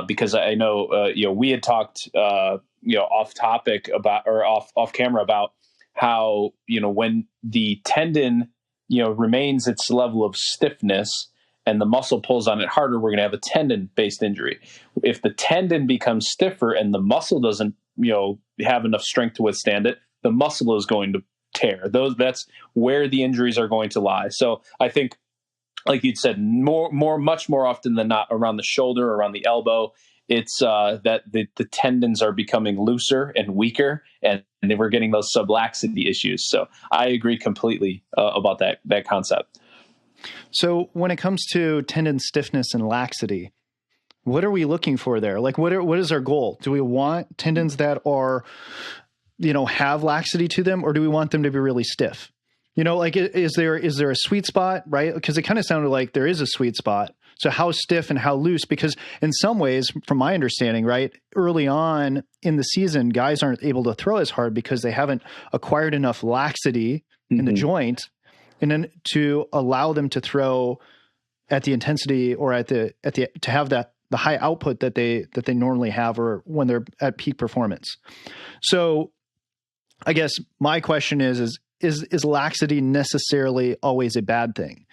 Because I know, we had talked, off topic about, or off camera about how, when the tendon, remains its level of stiffness and the muscle pulls on it harder, we're going to have a tendon based injury. If the tendon becomes stiffer and the muscle doesn't, have enough strength to withstand it, the muscle is going to tear. That's where the injuries are going to lie. So I think, like you'd said, much more often than not around the shoulder, around the elbow, it's that the tendons are becoming looser and weaker, and we're getting those sublaxity issues. So I agree completely about that concept. So when it comes to tendon stiffness and laxity, what are we looking for there? Like, what is our goal? Do we want tendons that are, have laxity to them, or do we want them to be really stiff? Like, is there a sweet spot, right? Because it kind of sounded like there is a sweet spot. So how stiff and how loose? Because in some ways, from my understanding, right, early on in the season, guys aren't able to throw as hard because they haven't acquired enough laxity in the joint, and then to allow them to throw at the intensity or to have the high output that they normally have, or when they're at peak performance. So I guess my question is laxity necessarily always a bad thing?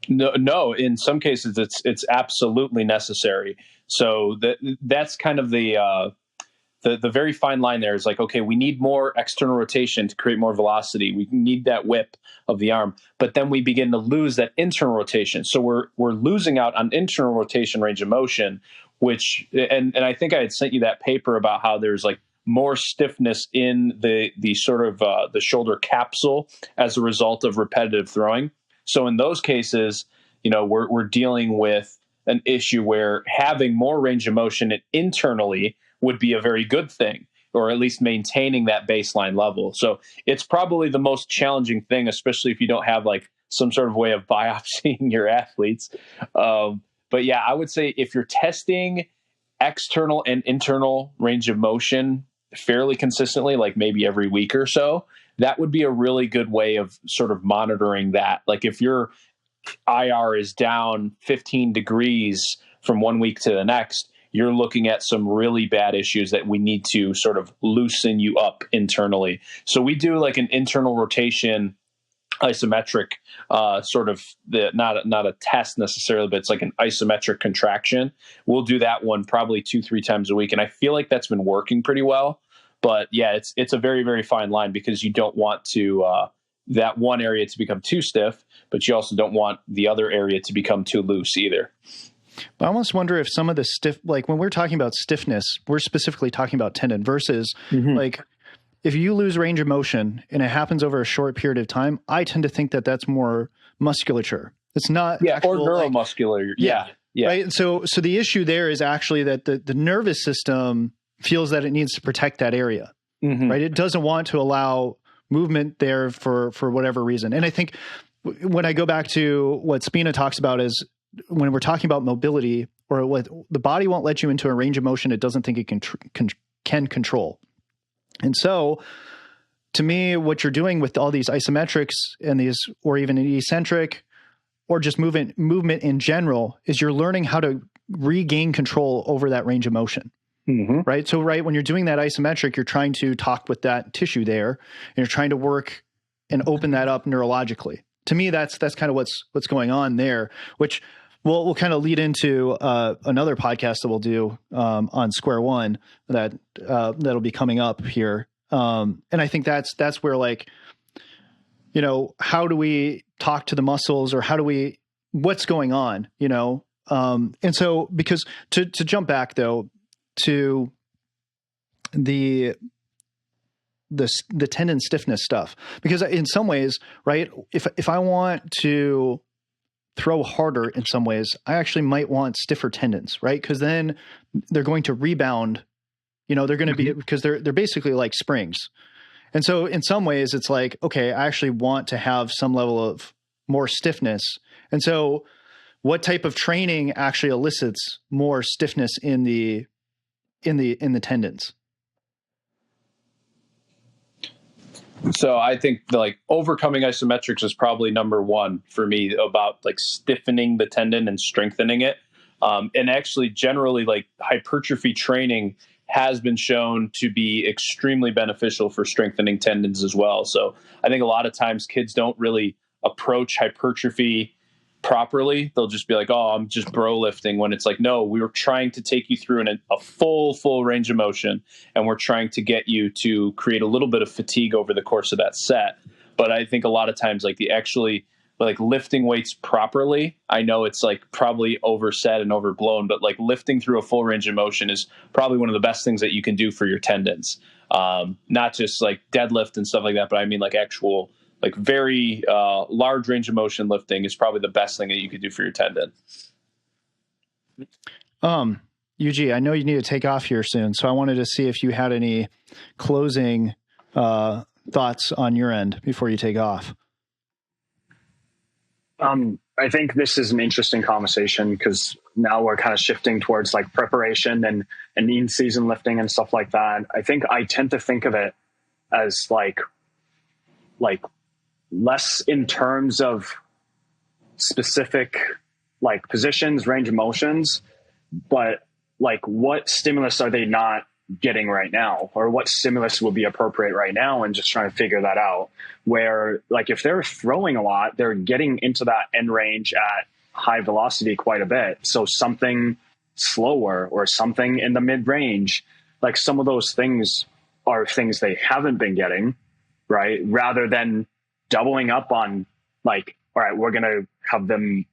No. In some cases, it's absolutely necessary. So that's kind of the very fine line there is like, okay, we need more external rotation to create more velocity. We need that whip of the arm, but then we begin to lose that internal rotation. So we're losing out on internal rotation range of motion, which, and I think I had sent you that paper about how there's like more stiffness in the sort of the shoulder capsule as a result of repetitive throwing. So in those cases, we're dealing with an issue where having more range of motion internally would be a very good thing, or at least maintaining that baseline level. So it's probably the most challenging thing, especially if you don't have like some sort of way of biopsying your athletes. But yeah, I would say if you're testing external and internal range of motion fairly consistently, like maybe every week or so, that would be a really good way of sort of monitoring that. Like if your IR is down 15 degrees from one week to the next, you're looking at some really bad issues that we need to sort of loosen you up internally. So we do like an internal rotation isometric sort of not a test necessarily, but it's like an isometric contraction. We'll do that one probably 2-3 times a week. And I feel like that's been working pretty well. But yeah, it's a very, very fine line, because you don't want to that one area to become too stiff, but you also don't want the other area to become too loose either. I almost wonder if some of the stiff, like when we're talking about stiffness, we're specifically talking about tendon versus like if you lose range of motion and it happens over a short period of time, I tend to think that that's more musculature. It's not or neuromuscular. Yeah. Right. So the issue there is actually that the nervous system feels that it needs to protect that area, right? It doesn't want to allow movement there for whatever reason. And I think when I go back to what Spina talks about is when we're talking about mobility, or what the body won't let you into a range of motion it doesn't think it can control. And so to me, what you're doing with all these isometrics and these, or even an eccentric, or just movement in general, is you're learning how to regain control over that range of motion. Right. So when you're doing that isometric, you're trying to talk with that tissue there, and you're trying to work and open that up neurologically. To me, that's kind of what's going on there, which we'll kind of lead into another podcast that we'll do on Square One that'll be coming up here. And I think that's where, like, you know, how do we talk to the muscles, or what's going on, you know? And so, because to jump back though to the tendon stiffness stuff, because in some ways, right, if I want to throw harder in some ways, I actually might want stiffer tendons, right? Because then they're going to rebound, you know, they're going to be, because they're basically like springs. And so in some ways it's like, okay, I actually want to have some level of more stiffness. And so what type of training actually elicits more stiffness in the tendons? So I think like overcoming isometrics is probably number one for me, about like stiffening the tendon and strengthening it. And actually generally, like, hypertrophy training has been shown to be extremely beneficial for strengthening tendons as well. So I think a lot of times kids don't really approach hypertrophy properly. They'll just be like, oh, I'm just bro lifting, when it's like, no, we were trying to take you through a full range of motion, and we're trying to get you to create a little bit of fatigue over the course of that set. But I think a lot of times, like, like lifting weights properly, I know it's like probably overset and overblown, but like lifting through a full range of motion is probably one of the best things that you can do for your tendons. Not just like deadlift and stuff like that, but I mean like actual, like very large range of motion lifting is probably the best thing that you could do for your tendon. UG, I know you need to take off here soon, so I wanted to see if you had any closing thoughts on your end before you take off. I think this is an interesting conversation, because now we're kind of shifting towards like preparation and in-season lifting and stuff like that. I think I tend to think of it as like less in terms of specific like positions, range of motions, but like what stimulus are they not getting right now, or what stimulus will be appropriate right now, and just trying to figure that out. Where like if they're throwing a lot, they're getting into that end range at high velocity quite a bit. So something slower or something in the mid range, like some of those things are things they haven't been getting, right? Rather than doubling up on like, all right, we're going to have them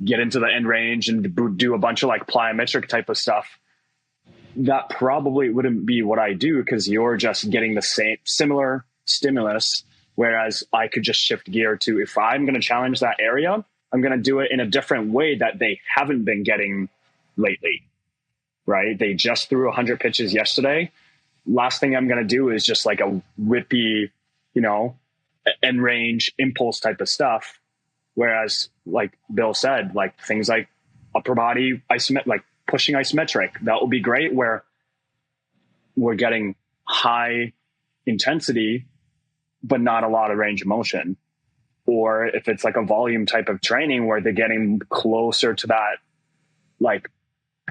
get into the end range and do a bunch of like plyometric type of stuff. That probably wouldn't be what I do, because you're just getting the similar stimulus. Whereas I could just shift gear to, if I'm going to challenge that area, I'm going to do it in a different way that they haven't been getting lately, right? They just threw 100 pitches yesterday. Last thing I'm going to do is just like a whippy, you know, end range impulse type of stuff. Whereas like Bill said, like things like upper body isometric, like pushing isometric, that will be great, where we're getting high intensity but not a lot of range of motion. Or if it's like a volume type of training where they're getting closer to that like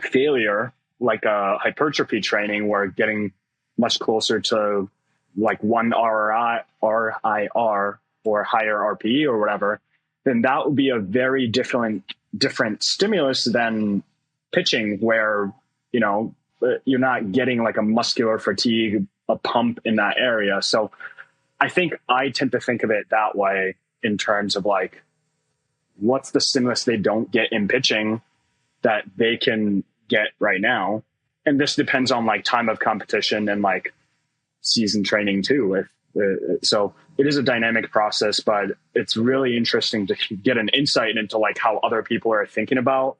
failure, like a hypertrophy training where getting much closer to like 1 RIR or higher RPE or whatever, then that would be a very different stimulus than pitching, where, you know, you're not getting like a muscular fatigue, a pump in that area. So I think I tend to think of it that way in terms of like, what's the stimulus they don't get in pitching that they can get right now? And this depends on like time of competition and like season training too. So it is a dynamic process, but it's really interesting to get an insight into like how other people are thinking about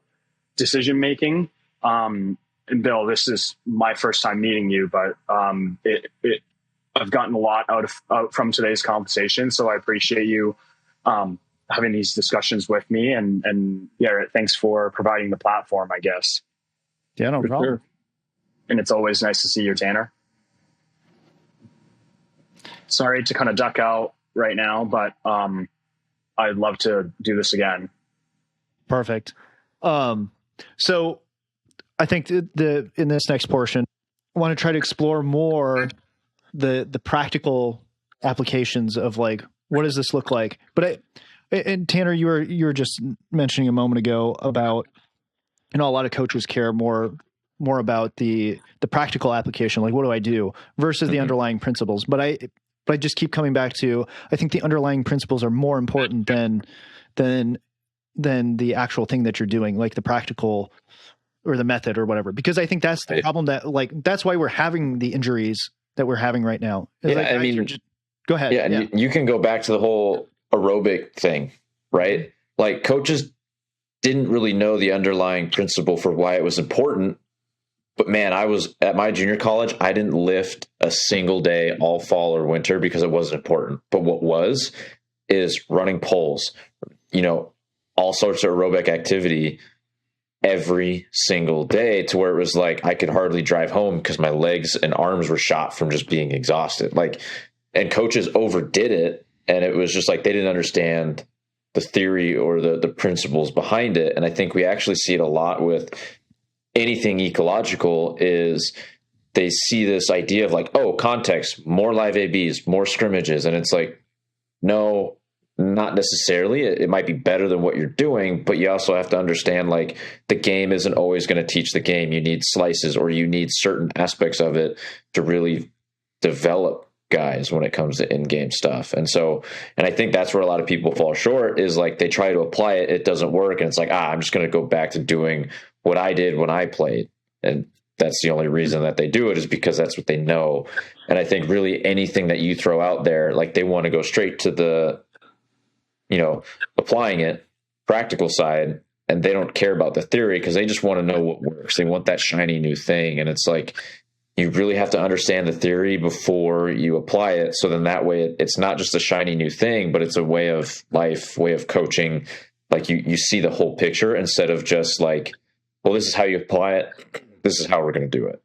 decision making. And Bill, this is my first time meeting you, but I've gotten a lot out from today's conversation. So I appreciate you having these discussions with me, and Garrett, thanks for providing the platform, I guess. Yeah, no problem. Sure. And it's always nice to see you, Tanner. Sorry to kind of duck out right now, but I'd love to do this again. Perfect. So I think in this next portion, I want to try to explore more the practical applications of like, what does this look like? But and Tanner, you were just mentioning a moment ago about, you know, a lot of coaches care more about the practical application, like what do I do versus the underlying principles. But I just keep coming back to, I think the underlying principles are more important than the actual thing that you're doing, like the practical or the method or whatever, because I think that's the problem that like, that's why we're having the injuries that we're having right now. Yeah, like, I mean, go ahead. Yeah, and you can go back to the whole aerobic thing, right? Like coaches didn't really know the underlying principle for why it was important. But man, I was at my junior college, I didn't lift a single day all fall or winter because it wasn't important. But what is running poles, you know, all sorts of aerobic activity every single day, to where it was like I could hardly drive home because my legs and arms were shot from just being exhausted. Like, and coaches overdid it, and it was just like they didn't understand the theory or the principles behind it. And I think we actually see it a lot with anything ecological, is they see this idea of like, oh, context, more live ABs, more scrimmages. And it's like, no, not necessarily. It might be better than what you're doing, but you also have to understand like the game isn't always going to teach the game. You need slices, or you need certain aspects of it to really develop guys when it comes to in-game stuff. And I think that's where a lot of people fall short, is like they try to apply it, it doesn't work, and it's like, I'm just going to go back to doing what I did when I played. And that's the only reason that they do it, is because that's what they know. And I think really anything that you throw out there, like they want to go straight to the, you know, applying it, practical side, and they don't care about the theory because they just want to know what works. They want that shiny new thing. And it's like, you really have to understand the theory before you apply it. So then that way it's not just a shiny new thing, but it's a way of life, way of coaching. Like you see the whole picture instead of just like, well, this is how you apply it, this is how we're going to do it.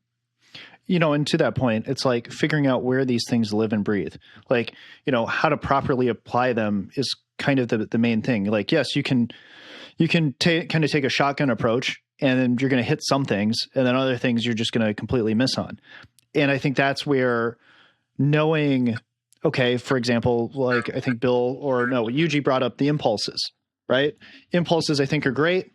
You know, and to that point, it's like figuring out where these things live and breathe. Like, you know, how to properly apply them is kind of the main thing. Like, yes, you can take a shotgun approach, and then you're going to hit some things, and then other things you're just going to completely miss on. And I think that's where knowing, okay, for example, like I think Bill Yuji brought up the impulses, right? Impulses I think are great.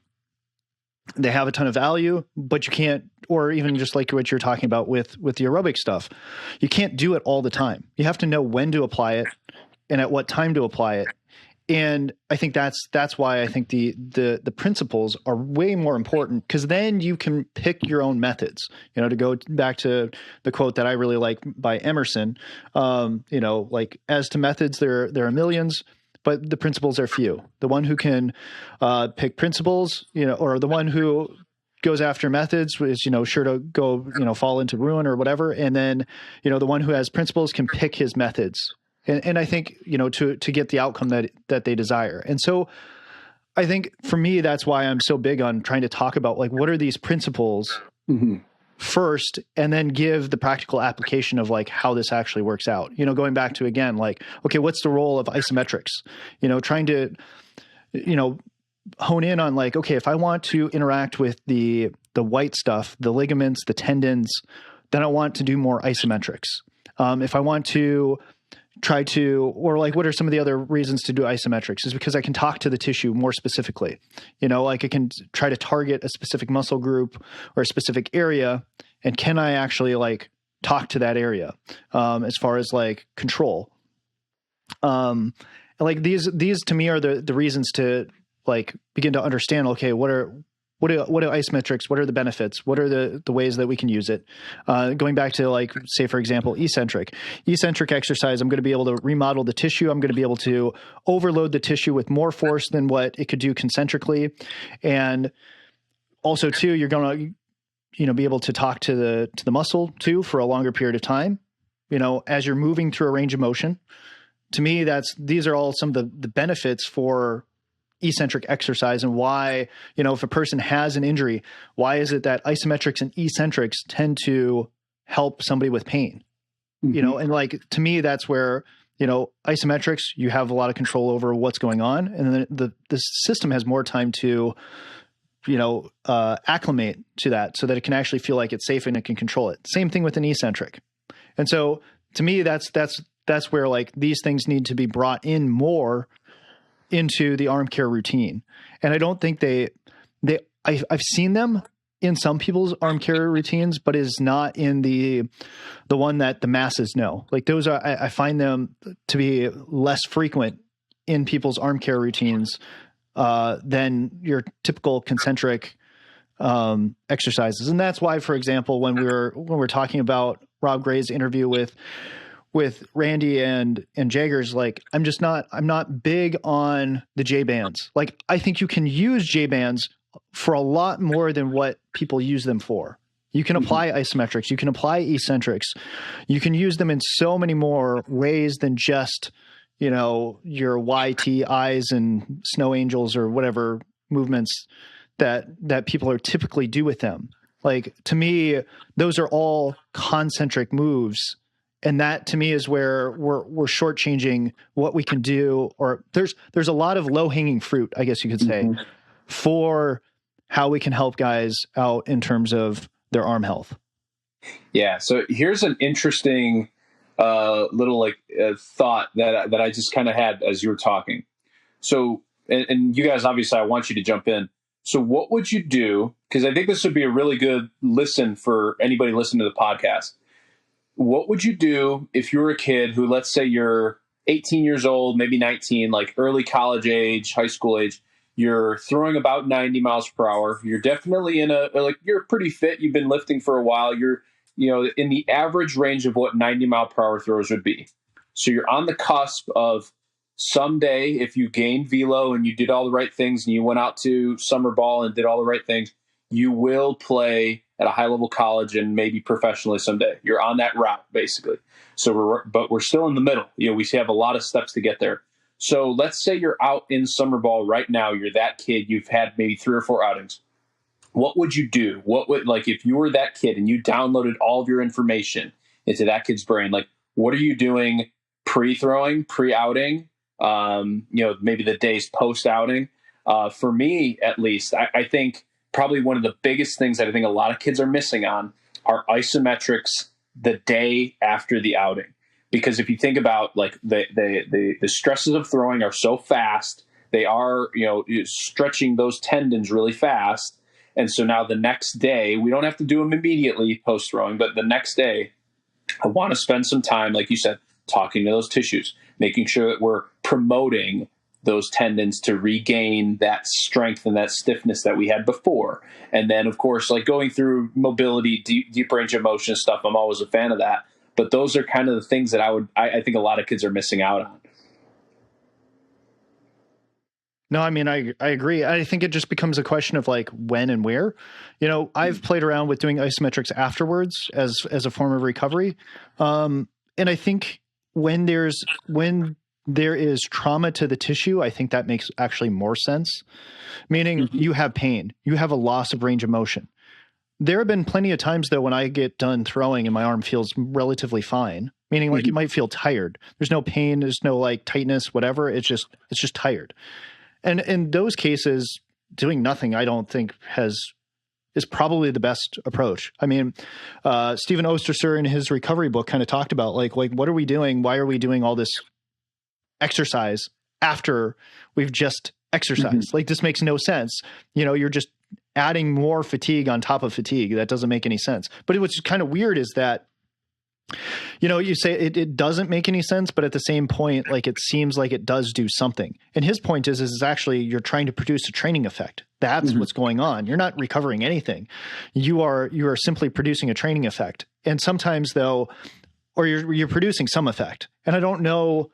They have a ton of value, but you can't, or even just like what you're talking about with the aerobic stuff, you can't do it all the time. You have to know when to apply it and at what time to apply it. And I think that's why I think the principles are way more important, because then you can pick your own methods. You know, to go back to the quote that I really like by Emerson, you know, like as to methods, there are millions, but the principles are few. The one who can pick principles, you know, or the one who goes after methods is, you know, sure to go, you know, fall into ruin or whatever. And then, you know, the one who has principles can pick his methods. And I think, you know, to get the outcome that they desire. And so I think for me, that's why I'm so big on trying to talk about like, what are these principles first and then give the practical application of like how this actually works out. You know, going back to again, like, okay, what's the role of isometrics? You know, trying to, you know, hone in on like, okay, if I want to interact with the white stuff, the ligaments, the tendons, then I want to do more isometrics. If I want to try to, or like, what are some of the other reasons to do isometrics is because I can talk to the tissue more specifically. You know, like I can try to target a specific muscle group or a specific area. And can I actually like talk to that area as far as like control? Like these to me are the reasons to like begin to understand, okay, what are isometrics? What are the benefits? What are the ways that we can use it? Going back to like, say, for example, eccentric exercise, I'm going to be able to remodel the tissue. I'm going to be able to overload the tissue with more force than what it could do concentrically. And also too, you're going to, you know, be able to talk to the muscle too for a longer period of time, you know, as you're moving through a range of motion. To me, these are all some of the benefits for eccentric exercise, and why, you know, if a person has an injury, why is it that isometrics and eccentrics tend to help somebody with pain? Mm-hmm. You know, and like, to me, that's where, you know, isometrics, you have a lot of control over what's going on. And then the system has more time to, you know, acclimate to that so that it can actually feel like it's safe and it can control it. Same thing with an eccentric. And so to me, that's where like these things need to be brought in more into the arm care routine. And I don't think I've seen them in some people's arm care routines, but is not in the one that the masses know. Like those are, I find them to be less frequent in people's arm care routines than your typical concentric exercises. And that's why, for example, when we're talking about Rob Gray's interview with Randy and Jaggers, like I'm not big on the J bands. Like I think you can use J bands for a lot more than what people use them for. You can apply isometrics, you can apply eccentrics, you can use them in so many more ways than just, you know, your YT eyes and snow angels or whatever movements that people are typically do with them. Like to me, those are all concentric moves. And that to me is where we're shortchanging what we can do, or there's a lot of low hanging fruit, I guess you could say, for how we can help guys out in terms of their arm health. Yeah. So here's an interesting little thought that I just kind of had as you were talking. So, and you guys, obviously, I want you to jump in. So, what would you do? Because I think this would be a really good listen for anybody listening to the podcast. What would you do if you were a kid who, let's say you're 18 years old, maybe 19, like early college age, high school age, you're throwing about 90 miles per hour. You're definitely you're pretty fit. You've been lifting for a while. You're, you know, in the average range of what 90 mile per hour throwers would be. So you're on the cusp of someday, if you gained velo and you did all the right things and you went out to summer ball and did all the right things, you will play at a high level college and maybe professionally someday. You're on that route basically. So we're still in the middle. You know, we have a lot of steps to get there. So let's say you're out in summer ball right now. You're that kid. You've had maybe 3 or 4 outings. What would you do? What would, like, if you were that kid and you downloaded all of your information into that kid's brain, like, what are you doing pre-throwing, pre-outing? You know, maybe the days post-outing. For me, at least, I think probably one of the biggest things that I think a lot of kids are missing on are isometrics the day after the outing. Because if you think about, like, the stresses of throwing are so fast, they are, you know, stretching those tendons really fast. And so now the next day, we don't have to do them immediately post-throwing, but the next day, I want to spend some time, like you said, talking to those tissues, making sure that we're promoting those tendons to regain that strength and that stiffness that we had before. And then, of course, like going through mobility, deep range of motion stuff, I'm always a fan of that. But those are kind of the things that I think a lot of kids are missing out on. No, I mean, I agree. I think it just becomes a question of like when and where. You know, I've played around with doing isometrics afterwards as a form of recovery. And I think when there is trauma to the tissue, I think that makes actually more sense. Meaning you have pain, you have a loss of range of motion. There have been plenty of times though when I get done throwing and my arm feels relatively fine, meaning like you might feel tired. There's no pain, there's no like tightness, whatever. It's just tired. And in those cases, doing nothing, I don't think is probably the best approach. I mean, Stephen Osterser in his recovery book kind of talked about like what are we doing? Why are we doing all this exercise after we've just exercised? Like this makes no sense. You know, you're just adding more fatigue on top of fatigue. That doesn't make any sense. But what's kind of weird is that, you know, you say it doesn't make any sense, but at the same point, like it seems like it does do something. And his point is actually you're trying to produce a training effect. That's what's going on. You're not recovering anything. You are simply producing a training effect. And sometimes though, or you're producing some effect. And I don't know,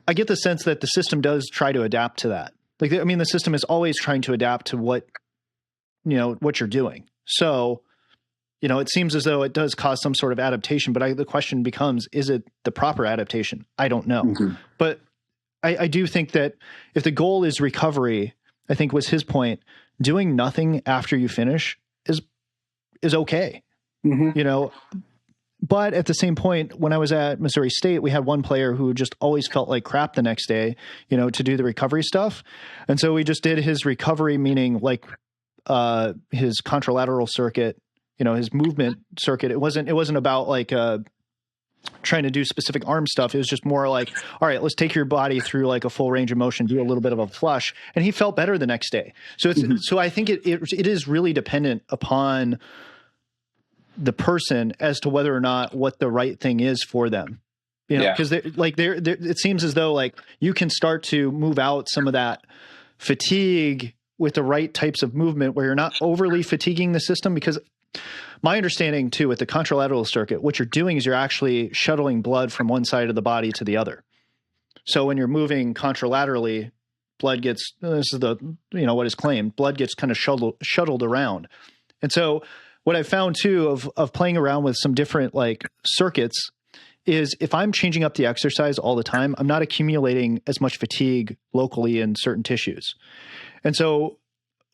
I get the sense that the system does try to adapt to that. Like, I mean, the system is always trying to adapt to what you're doing. So, you know, it seems as though it does cause some sort of adaptation, but the question becomes, is it the proper adaptation? I don't know. But I do think that if the goal is recovery, I think was his point, doing nothing after you finish is okay. You know, but at the same point, when I was at Missouri State, we had one player who just always felt like crap the next day, you know, to do the recovery stuff. And so we just did his recovery, meaning like his contralateral circuit, you know, his movement circuit. It wasn't about like trying to do specific arm stuff. It was just more like, all right, let's take your body through like a full range of motion, do a little bit of a flush. And he felt better the next day. So it's, so I think it is really dependent upon the person as to whether or not what the right thing is for them, you know, because it seems as though like you can start to move out some of that fatigue with the right types of movement where you're not overly fatiguing the system. Because my understanding too, with the contralateral circuit, what you're doing is you're actually shuttling blood from one side of the body to the other. So when you're moving contralaterally, blood gets, this is the, you know, what is claimed, blood gets kind of shuttled around. And so what I found too of playing around with some different like circuits is if I'm changing up the exercise all the time, I'm not accumulating as much fatigue locally in certain tissues. And so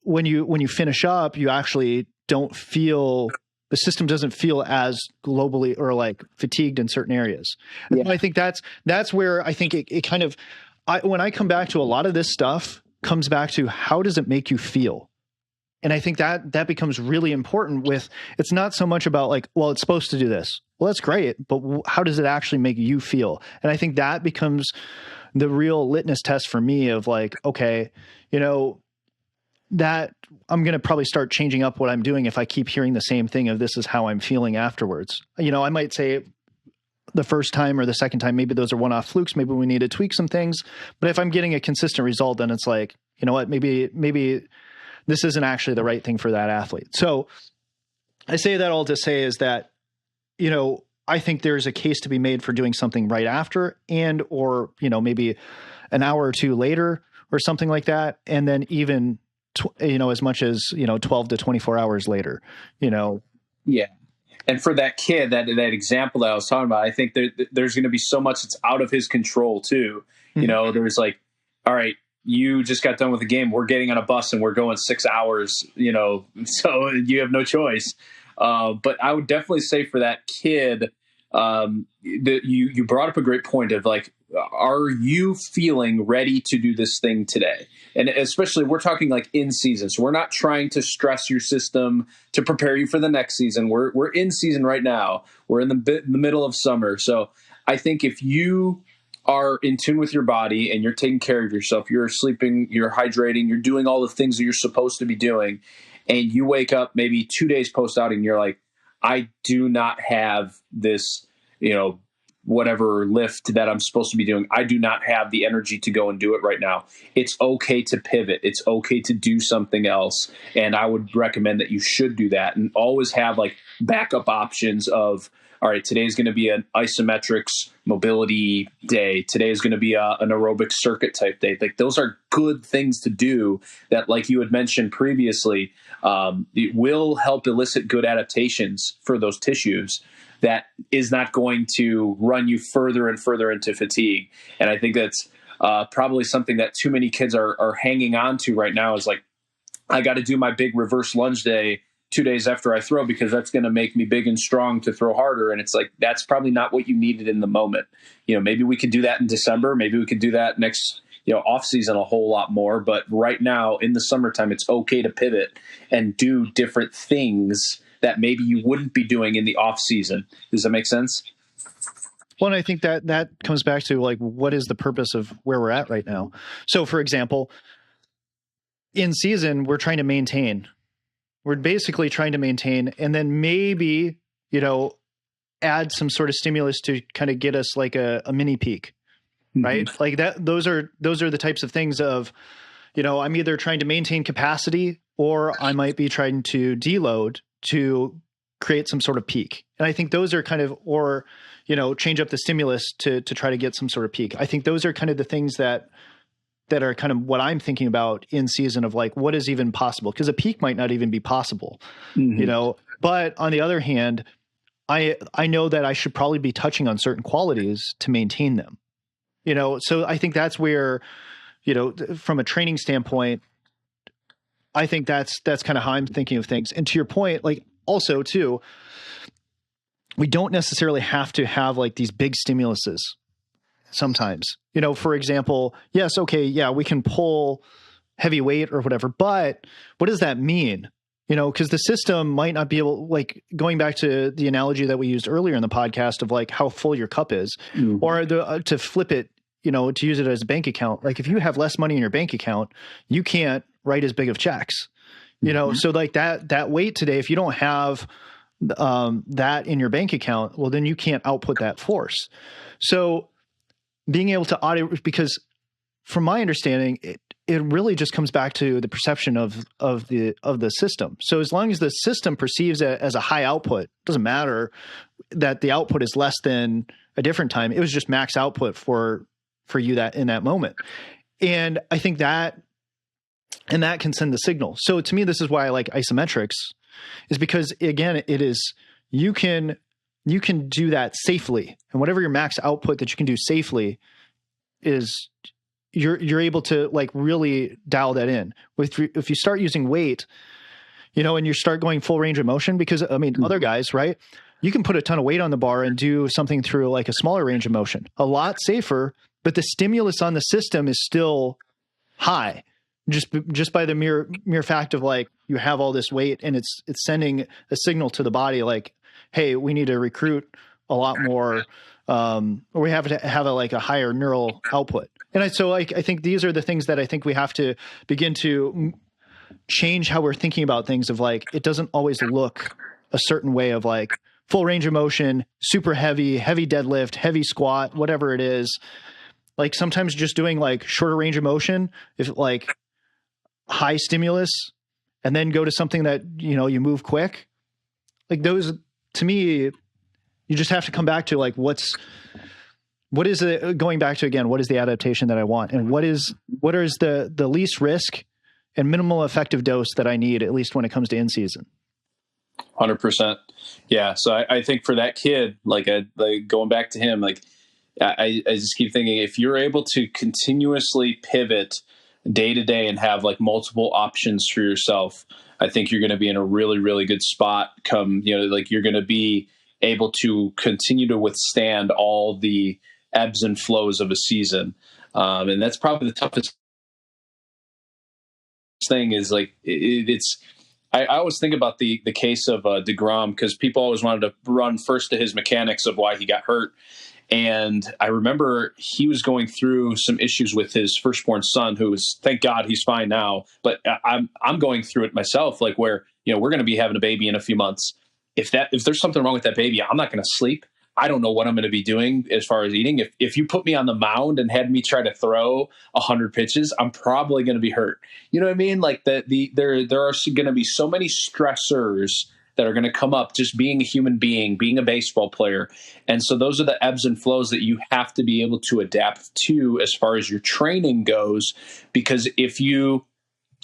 when you finish up, you actually don't feel, the system doesn't feel as globally or like fatigued in certain areas. And I think that's where I think it kind of, when I come back to a lot of this stuff comes back to how does it make you feel? And I think that becomes really important with, it's not so much about like, well, it's supposed to do this. Well, that's great, but how does it actually make you feel? And I think that becomes the real litmus test for me of like, okay, you know, that I'm going to probably start changing up what I'm doing if I keep hearing the same thing of this is how I'm feeling afterwards. You know, I might say the first time or the second time, maybe those are one-off flukes. Maybe we need to tweak some things. But if I'm getting a consistent result, then it's like, you know what, maybe this isn't actually the right thing for that athlete. So I say that all to say is that, you know, I think there's a case to be made for doing something right after and, or, you know, maybe an hour or two later or something like that. And then even, you know, as much as, you know, 12 to 24 hours later, you know. Yeah. And for that kid, that example that I was talking about, I think there's going to be so much that's out of his control too. You know, there's like, all right, you just got done with the game. We're getting on a bus and we're going 6 hours, you know, so you have no choice. But I would definitely say for that kid, that you brought up a great point of like, are you feeling ready to do this thing today? And especially we're talking like in season. So we're not trying to stress your system to prepare you for the next season. We're in season right now. We're in the middle of summer. So I think if you are in tune with your body and you're taking care of yourself, you're sleeping, you're hydrating, you're doing all the things that you're supposed to be doing, and you wake up maybe 2 days post outing, you're like, I do not have this, you know, whatever lift that I'm supposed to be doing. I do not have the energy to go and do it right now. It's okay to pivot. It's okay to do something else. And I would recommend that you should do that and always have like backup options of, all right, today's going to be an isometrics mobility day. Today is going to be an aerobic circuit type day. Like those are good things to do that, like you had mentioned previously, it will help elicit good adaptations for those tissues that is not going to run you further and further into fatigue. And I think that's probably something that too many kids are hanging on to right now is like, I got to do my big reverse lunge day 2 days after I throw because that's going to make me big and strong to throw harder. And it's like, that's probably not what you needed in the moment. Maybe we could do that in December. Maybe we could do that next, off season a whole lot more. But right now in the summertime, it's okay to pivot and do different things that maybe you wouldn't be doing in the off season. Does that make sense? Well, and I think that comes back to like, what is the purpose of where we're at right now? So for example, in season, we're trying to maintain. We're basically trying to maintain, and then maybe, add some sort of stimulus to kind of get us like a mini peak, right? Like that, those are the types of things of, I'm either trying to maintain capacity or I might be trying to deload to create some sort of peak. And I think those are kind of, or, change up the stimulus to try to get some sort of peak. I think those are kind of the things that are kind of what I'm thinking about in season of like, what is even possible? Because a peak might not even be possible, but on the other hand, I know that I should probably be touching on certain qualities to maintain them, so I think that's where, from a training standpoint, I think that's kind of how I'm thinking of things. And to your point, like also too, we don't necessarily have to have like these big stimuluses sometimes, for example, yes. Okay. Yeah. We can pull heavy weight or whatever, but what does that mean? Because the system might not be able, like going back to the analogy that we used earlier in the podcast of like how full your cup is, or to flip it, to use it as a bank account. Like if you have less money in your bank account, you can't write as big of checks, so like that weight today, if you don't have that in your bank account, well, then you can't output that force. So being able to audit, because from my understanding, it really just comes back to the perception of the system. So as long as the system perceives it as a high output, it doesn't matter that the output is less than a different time. It was just max output for you that in that moment. And I think that can send the signal. So to me, this is why I like isometrics, is because again, it is, you can do that safely, and whatever your max output that you can do safely is, you're able to like really dial that in. If you start using weight, and you start going full range of motion, because I mean, other guys, right? You can put a ton of weight on the bar and do something through like a smaller range of motion, a lot safer, but the stimulus on the system is still high. Just by the mere fact of like, you have all this weight and it's sending a signal to the body like, hey, we need to recruit a lot more, or we have to have a higher neural output. And I think these are the things that I think we have to begin to change how we're thinking about things of like, it doesn't always look a certain way of like full range of motion, super heavy deadlift, heavy squat, whatever it is. Like sometimes just doing like shorter range of motion, if like high stimulus, and then go to something that, you move quick, like those, to me, you just have to come back to like, what is it, going back to, again, what is the adaptation that I want? And what is the least risk and minimal effective dose that I need, at least when it comes to in season. 100%. Yeah. So I think for that kid, like going back to him, like I just keep thinking, if you're able to continuously pivot day to day and have like multiple options for yourself, I think you're going to be in a really, really good spot come, like you're going to be able to continue to withstand all the ebbs and flows of a season. And that's probably the toughest thing is like, I always think about the case of DeGrom, because people always wanted to run first to his mechanics of why he got hurt. And I remember he was going through some issues with his firstborn son, who is, thank God he's fine now. But I'm going through it myself, like where, we're going to be having a baby in a few months. If there's something wrong with that baby, I'm not going to sleep. I don't know what I'm going to be doing as far as eating. If you put me on the mound and had me try to throw 100 pitches, I'm probably going to be hurt. You know what I mean? Like there are going to be so many stressors that are going to come up just being a human being, being a baseball player. And so those are the ebbs and flows that you have to be able to adapt to as far as your training goes. Because if you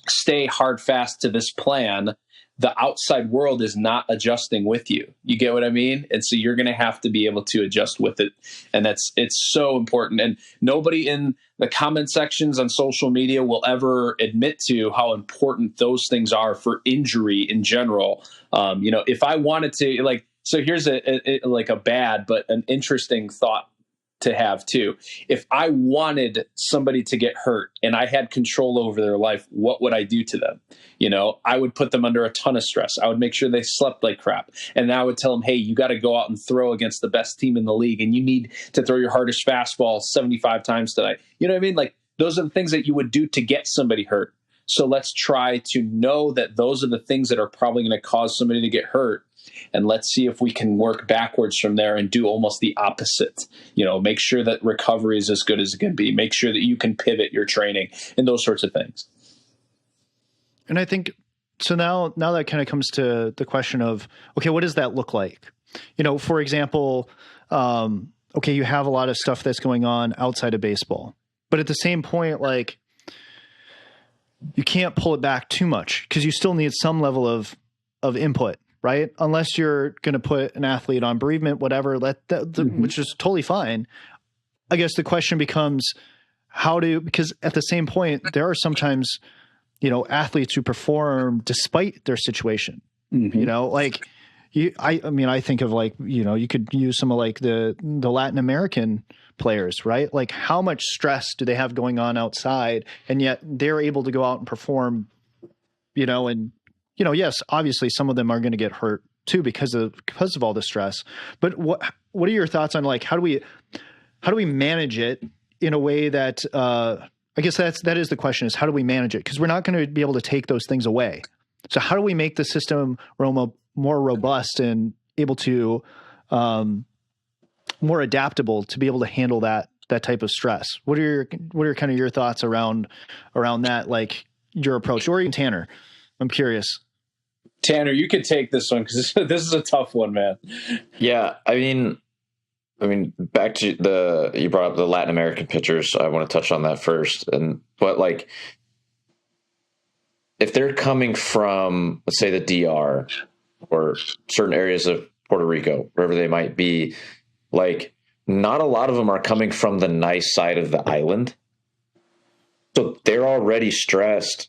stay hard fast to this plan, the outside world is not adjusting with you. You get what I mean? And so you're going to have to be able to adjust with it. And it's so important. And nobody in the comment sections on social media will ever admit to how important those things are for injury in general. If I wanted to, like, so here's a bad, but an interesting thought to have too. If I wanted somebody to get hurt and I had control over their life, what would I do to them? I would put them under a ton of stress. I would make sure they slept like crap. And I would tell them, hey, you got to go out and throw against the best team in the league. And you need to throw your hardest fastball 75 times tonight. You know what I mean? Like, those are the things that you would do to get somebody hurt. So let's try to know that those are the things that are probably going to cause somebody to get hurt. And let's see if we can work backwards from there and do almost the opposite. Make sure that recovery is as good as it can be. Make sure that you can pivot your training and those sorts of things. And I think, so now that kind of comes to the question of, okay, what does that look like? For example, okay, you have a lot of stuff that's going on outside of baseball, but at the same point, like, you can't pull it back too much because you still need some level of input, right? Unless you're going to put an athlete on bereavement, whatever, which is totally fine. I guess the question becomes because at the same point, there are sometimes, athletes who perform despite their situation, like I think of, like, you could use some of, like, the Latin American players, right? Like, how much stress do they have going on outside, and yet they're able to go out and perform, and, yes, obviously some of them are going to get hurt too because of all the stress. But what are your thoughts on, like, how do we manage it in a way that, I guess that is the question, is how do we manage it? Because we're not going to be able to take those things away. So how do we make the system more robust and able to, more adaptable to be able to handle that type of stress? What are kind of your thoughts around that, like, your approach, or even Tanner? I'm curious. Tanner, you could take this one because this is a tough one, man. Yeah, I mean, back to you brought up the Latin American pitchers. I want to touch on that first. But like, if they're coming from, let's say, the DR or certain areas of Puerto Rico, wherever they might be, like, not a lot of them are coming from the nice side of the island. So they're already stressed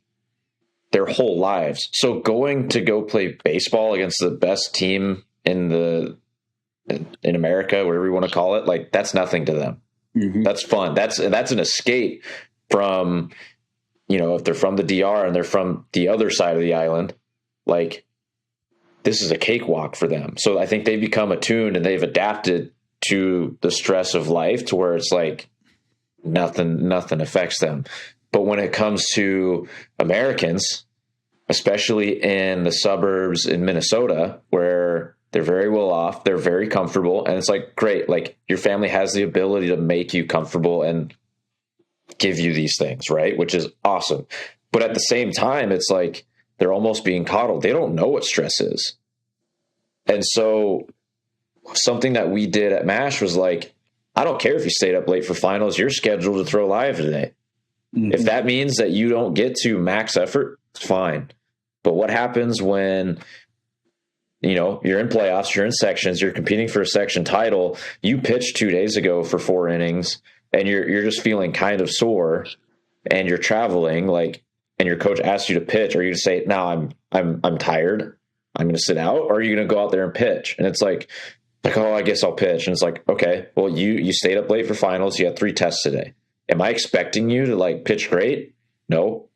their whole lives. So going to go play baseball against the best team in America, whatever you want to call it, like, that's nothing to them. Mm-hmm. That's fun. That's an escape from, if they're from the DR and they're from the other side of the island, like, this is a cakewalk for them. So I think they become attuned and they've adapted to the stress of life to where it's like nothing affects them. But when it comes to Americans, especially in the suburbs in Minnesota, where they're very well off, they're very comfortable, and it's like, great, like, your family has the ability to make you comfortable and give you these things, right? Which is awesome. But at the same time, it's like they're almost being coddled. They don't know what stress is. And so something that we did at MASH was like, I don't care if you stayed up late for finals, you're scheduled to throw live today. Mm-hmm. If that means that you don't get to max effort, it's fine. But what happens when, you're in playoffs, you're in sections, you're competing for a section title, you pitched 2 days ago for 4 innings, and you're just feeling kind of sore, and you're traveling, like, and your coach asks you to pitch, are you going to say, no, I'm tired, I'm going to sit out, or are you going to go out there and pitch? And it's like, oh, I guess I'll pitch. And it's like, okay, well, you stayed up late for finals, you had 3 tests today. Am I expecting you to, like, pitch great? No.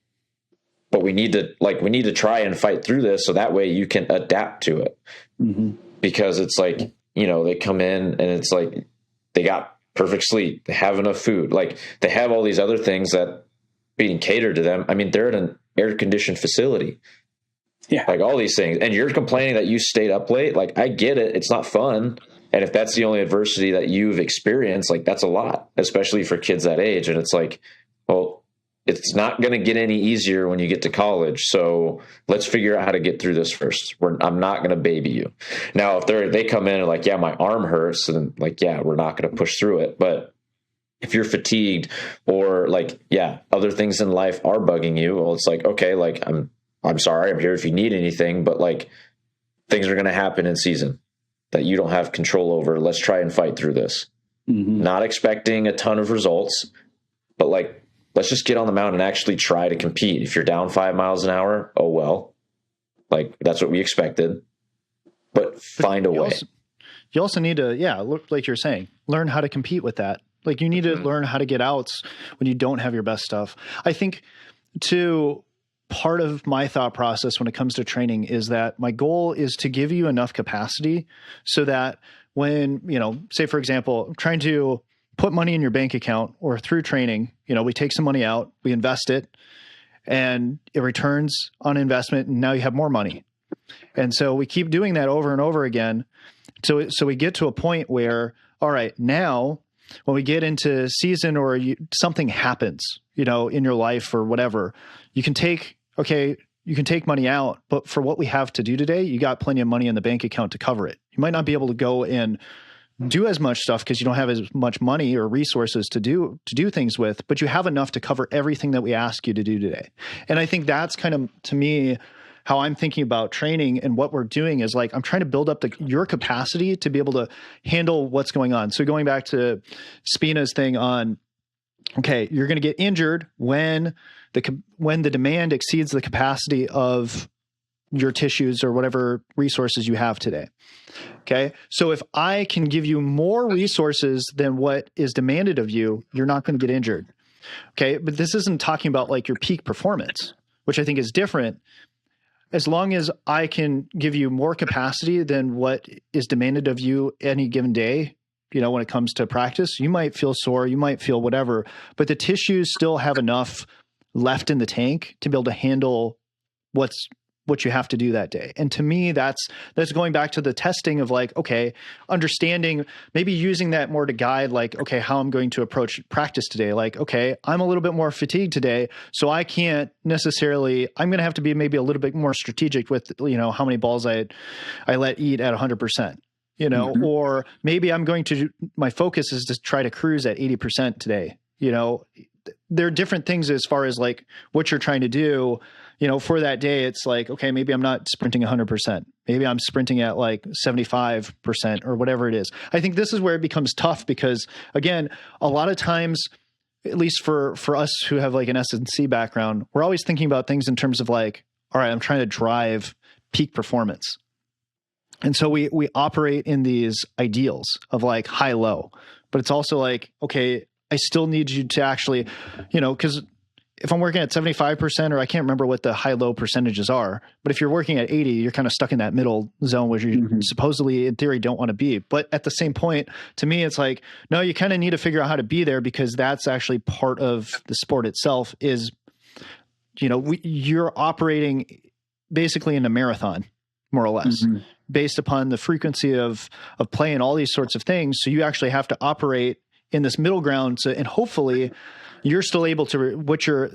But we need to try and fight through this so that way you can adapt to it. Mm-hmm. Because it's like, they come in and it's like they got perfect sleep, they have enough food, like, they have all these other things that being catered to them. I mean, they're at an air conditioned facility. Yeah. Like, all these things. And you're complaining that you stayed up late. Like, I get it. It's not fun. And if that's the only adversity that you've experienced, like, that's a lot, especially for kids that age. And it's like, well, it's not going to get any easier when you get to college. So let's figure out how to get through this first. I'm not going to baby you. Now, if they come in and like, yeah, my arm hurts, and like, yeah, we're not going to push through it. But if you're fatigued or like, yeah, other things in life are bugging you, well, it's like, okay, like, I'm I'm sorry, I'm here if you need anything, but like things are going to happen in season that you don't have control over. Let's try and fight through this. Not expecting a ton of results, but like, let's just get on the mound and actually try to compete. If you're down 5 miles an hour, oh well, like that's what we expected, but find a way. You also need to, look, like you're saying, learn how to compete with that. Like you need to learn how to get outs when you don't have your best stuff. I think part of my thought process when it comes to training is that my goal is to give you enough capacity so that when, say for example, I'm trying to put money in your bank account or through training, we take some money out, we invest it, and it returns on investment, and now you have more money. And so we keep doing that over and over again. So we get to a point where, all right, now when we get into season or something happens, in your life or whatever, you can take money out, but for what we have to do today, you got plenty of money in the bank account to cover it. You might not be able to go and do as much stuff because you don't have as much money or resources to do things with, but you have enough to cover everything that we ask you to do today. And I think that's kind of, to me, how I'm thinking about training, and what we're doing is like, I'm trying to build up your capacity to be able to handle what's going on. So going back to Spina's thing on, okay, you're going to get injured when the demand exceeds the capacity of your tissues or whatever resources you have today. Okay. So if I can give you more resources than what is demanded of you, you're not going to get injured. Okay. But this isn't talking about like your peak performance, which I think is different. As long as I can give you more capacity than what is demanded of you any given day, when it comes to practice, you might feel sore, you might feel whatever, but the tissues still have enough left in the tank to be able to handle what you have to do that day. And to me, that's going back to the testing of like, okay, understanding, maybe using that more to guide like, okay, how I'm going to approach practice today. Like, okay, I'm a little bit more fatigued today, so I can't necessarily, I'm going to have to be maybe a little bit more strategic with, how many balls I let eat at 100%, or maybe my focus is to try to cruise at 80% today. There are different things as far as like what you're trying to do, for that day. It's like, okay, maybe I'm not sprinting 100%. Maybe I'm sprinting at like 75% or whatever it is. I think this is where it becomes tough because, again, a lot of times, at least for us who have like an S&C background, we're always thinking about things in terms of like, all right, I'm trying to drive peak performance. And so we operate in these ideals of like high, low, but it's also like, okay, I still need you to actually, because if I'm working at 75%, or I can't remember what the high low percentages are, but if you're working at 80, you're kind of stuck in that middle zone, which you supposedly in theory don't want to be. But at the same point, to me, it's like, no, you kind of need to figure out how to be there, because that's actually part of the sport itself is, you're operating basically in a marathon, more or less, based upon the frequency of play and all these sorts of things. So you actually have to operate in this middle ground. So, and hopefully you're still able to, what you're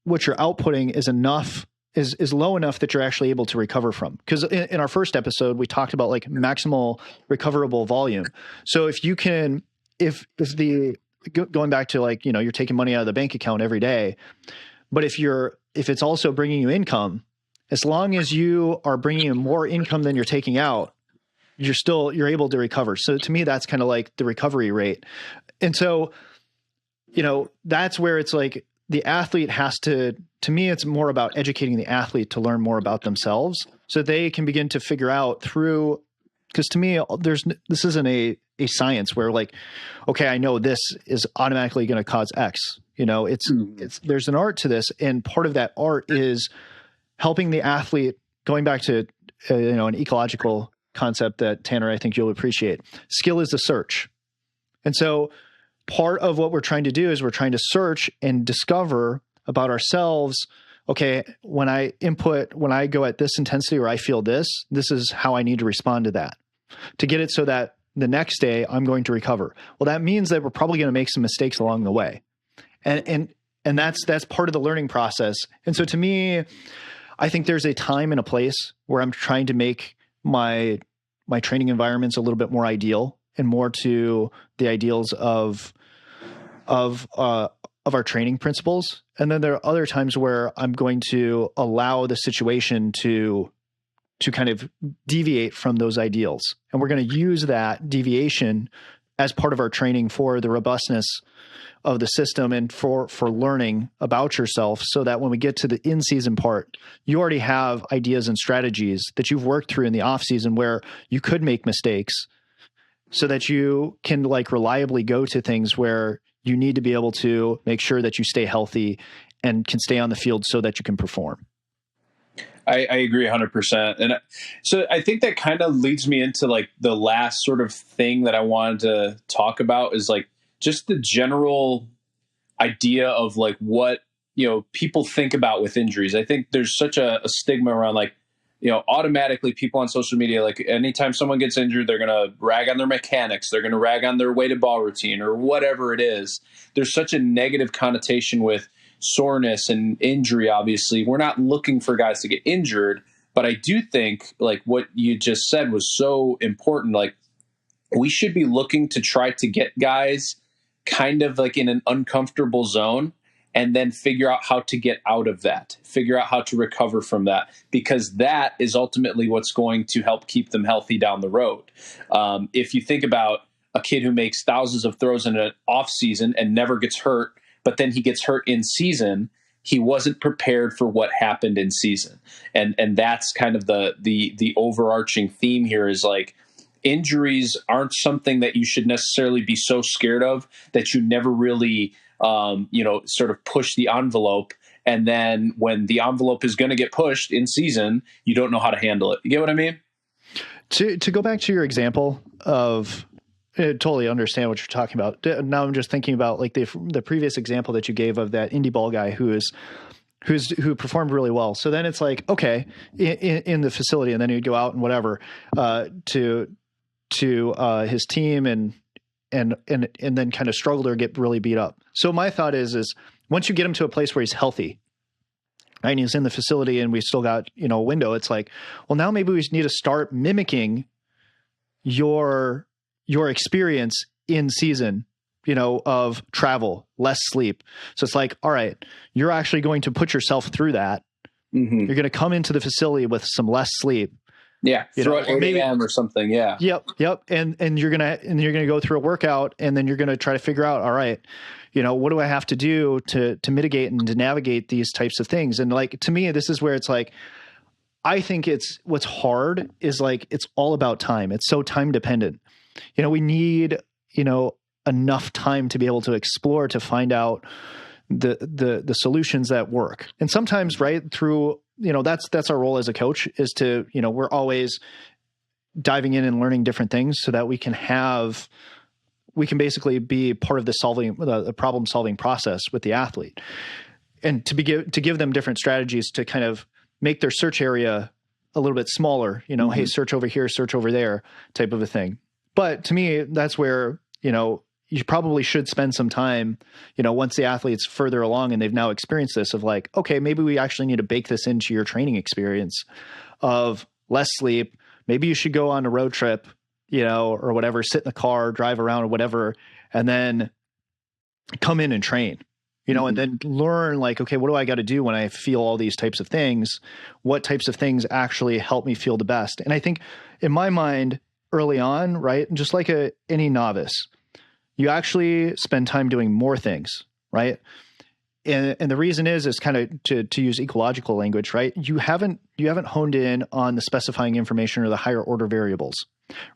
outputting is enough, is low enough that you're actually able to recover from. Because in our first episode, we talked about like maximal recoverable volume. So if you can, going back to like, you're taking money out of the bank account every day, but if it's also bringing you income, as long as you are bringing in more income than you're taking out, you're able to recover. So to me, that's kind of like the recovery rate. And so, that's where it's like the athlete has to me, it's more about educating the athlete to learn more about themselves so they can begin to figure out because to me, this isn't a science where like, okay, I know this is automatically going to cause X, there's an art to this. And part of that art is helping the athlete, going back to, an ecological concept that Tanner, I think you'll appreciate. Skill is the search. And so part of what we're trying to do is we're trying to search and discover about ourselves. Okay, when I go at this intensity or I feel this is how I need to respond to that to get it so that the next day I'm going to recover. Well, that means that we're probably going to make some mistakes along the way. And that's part of the learning process. And so to me, I think there's a time and a place where I'm trying to make my training environments a little bit more ideal and more to the ideals of our training principles. And then there are other times where I'm going to allow the situation to kind of deviate from those ideals. And we're going to use that deviation as part of our training for the robustness of the system and for learning about yourself, so that when we get to the in-season part, you already have ideas and strategies that you've worked through in the off-season where you could make mistakes, so that you can like reliably go to things where you need to be able to make sure that you stay healthy and can stay on the field so that you can perform. I agree 100%. And so I think that kind of leads me into like the last sort of thing that I wanted to talk about is like just the general idea of like what, people think about with injuries. I think there's such a stigma around like, automatically people on social media, like anytime someone gets injured, they're going to rag on their mechanics. They're going to rag on their weighted ball routine or whatever it is. There's such a negative connotation with soreness and injury. Obviously, we're not looking for guys to get injured, but I do think like what you just said was so important. Like we should be looking to try to get guys kind of like in an uncomfortable zone and then figure out how to get out of that, figure out how to recover from that, because that is ultimately what's going to help keep them healthy down the road. If you think about a kid who makes thousands of throws in an off season and never gets hurt, but then he gets hurt in season, he wasn't prepared for what happened in season. And that's kind of the overarching theme here is like injuries aren't something that you should necessarily be so scared of that you never really, sort of push the envelope. And then when the envelope is going to get pushed in season, you don't know how to handle it. You get what I mean? To go back to your example of, I totally understand what you're talking about. Now I'm just thinking about like the previous example that you gave of that indie ball guy who performed really well. So then it's like, okay, in the facility, and then he'd go out and whatever, to his team and then kind of struggle or get really beat up. So my thought is once you get him to a place where he's healthy, right, and he's in the facility and we still got, a window, it's like, well, now maybe we need to start mimicking your experience in season, of travel, less sleep. So it's like, all right, you're actually going to put yourself through that. Mm-hmm. You're going to come into the facility with some less sleep. Yeah. Throw it 8 a.m. or something. Yeah. Yep. And you're going to go through a workout, and then you're going to try to figure out, all right, what do I have to do to mitigate and to navigate these types of things? And like, to me, this is where it's like, I think what's hard is like, it's all about time. It's so time dependent. We need, enough time to be able to explore, to find out the solutions that work. And sometimes, right, through, that's our role as a coach, is to, we're always diving in and learning different things so that we can basically be part of the problem solving process with the athlete, and to give them different strategies to kind of make their search area a little bit smaller, mm-hmm. Hey, search over here, search over there type of a thing. But to me, that's where, you probably should spend some time, once the athlete's further along and they've now experienced this, of like, okay, maybe we actually need to bake this into your training experience of less sleep. Maybe you should go on a road trip, or whatever, sit in the car, drive around or whatever, and then come in and train, mm-hmm. and then learn like, okay, what do I got to do when I feel all these types of things? What types of things actually help me feel the best? And I think in my mind early on, right, just like any novice, you actually spend time doing more things, right? And the reason is kind of to use ecological language, right? You haven't honed in on the specifying information or the higher order variables,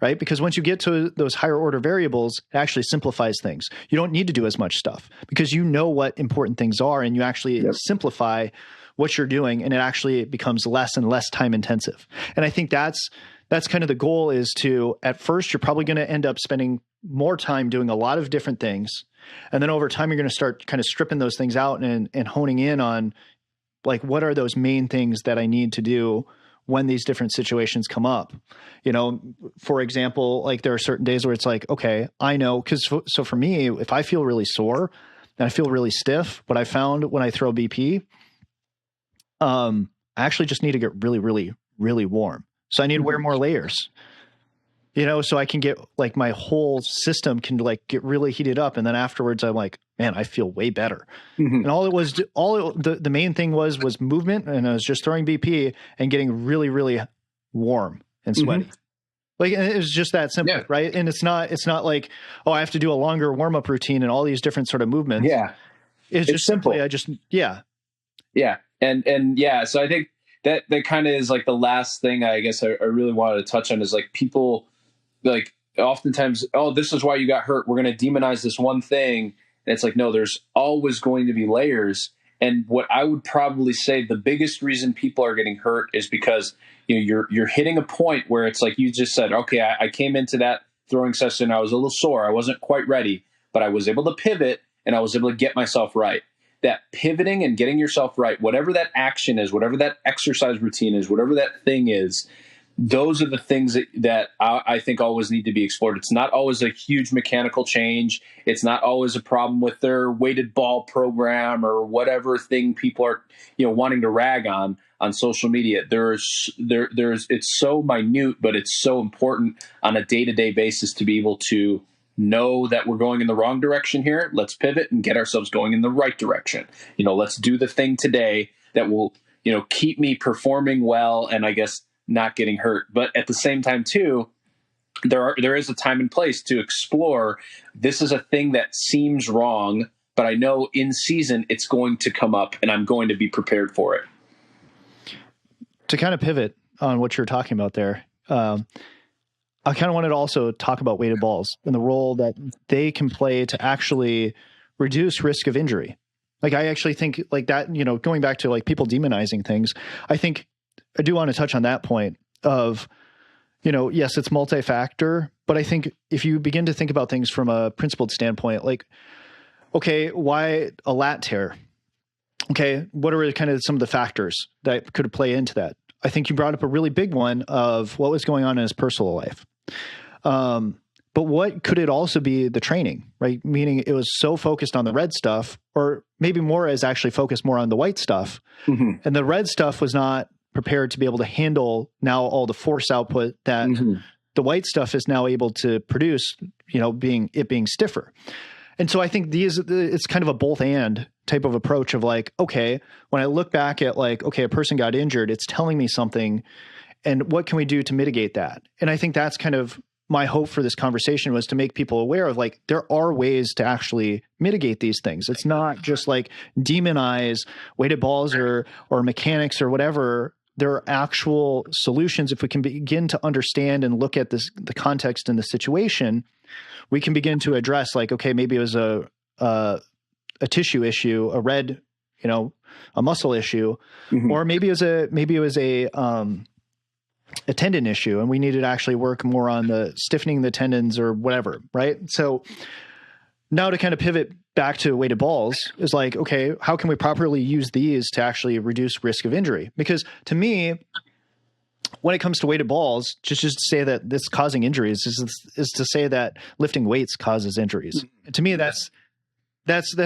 right? Because once you get to those higher order variables, it actually simplifies things. You don't need to do as much stuff because you know what important things are, and you actually simplify what you're doing, and it actually becomes less and less time intensive. And I think that's kind of the goal, is to, at first, you're probably going to end up spending more time doing a lot of different things. And then over time, you're going to start kind of stripping those things out and honing in on like, what are those main things that I need to do when these different situations come up? For example, like there are certain days where it's like, okay, I know, so for me, if I feel really sore and I feel really stiff, what I found when I throw BP, I actually just need to get really, really, really warm. So I need to wear more layers. so I can get like my whole system can like get really heated up. And then afterwards I'm like, man, I feel way better. And the main thing was movement. And I was just throwing BP and getting really, really warm and sweaty. Like, and it was just that simple, right? And it's not like, oh, I have to do a longer warm up routine and all these different sort of movements. Yeah. It's just simple. simply, Yeah. And yeah, so I think that kind of is like the last thing I guess I really wanted to touch on is like people like oftentimes, oh, this is why you got hurt. We're going to demonize this one thing. And it's like, no, there's always going to be layers. And what I would probably say the biggest reason people are getting hurt is because you're hitting a point where it's like you just said, okay, I came into that throwing session, I was a little sore, I wasn't quite ready, but I was able to pivot and I was able to get myself right. That pivoting and getting yourself right, whatever that action is, whatever that exercise routine is, whatever that thing is, those are the things that I think always need to be explored. It's not always a huge mechanical change. It's not always a problem with their weighted ball program or whatever thing people are, wanting to rag on social media. It's so minute, but it's so important on a day-to-day basis to be able to know that we're going in the wrong direction here. Let's pivot and get ourselves going in the right direction. Let's do the thing today that will, keep me performing well and I guess not getting hurt. But at the same time too, there is a time and place to explore. This is a thing that seems wrong, but I know in season it's going to come up and I'm going to be prepared for it. To kind of pivot on what you're talking about there, I kind of wanted to also talk about weighted balls and the role that they can play to actually reduce risk of injury. Like I actually think like that, going back to like people demonizing things, I do want to touch on that point of, yes, it's multi-factor, but I think if you begin to think about things from a principled standpoint, like, okay, why a lat tear? Okay, what are kind of some of the factors that could play into that? I think you brought up a really big one of what was going on in his personal life. But what could it also be the training, right? Meaning it was so focused on the red stuff, or maybe more is actually focused more on the white stuff. And the red stuff was not prepared to be able to handle now all the force output that the white stuff is now able to produce, being stiffer. And so I think it's kind of a both and type of approach of like, okay, when I look back at like, okay, a person got injured, it's telling me something, and what can we do to mitigate that? And I think that's kind of my hope for this conversation was to make people aware of like, there are ways to actually mitigate these things. It's not just like demonize weighted balls or mechanics or whatever. There are actual solutions. If we can begin to understand and look at the context and the situation, we can begin to address like, okay, maybe it was a tissue issue, a red, a muscle issue, or maybe it was a tendon issue, and we needed to actually work more on the stiffening the tendons or whatever, right? So now to kind of pivot back to weighted balls is like, okay, how can we properly use these to actually reduce risk of injury? Because to me, when it comes to weighted balls, just to say that this causing injuries is to say that lifting weights causes injuries. To me, that's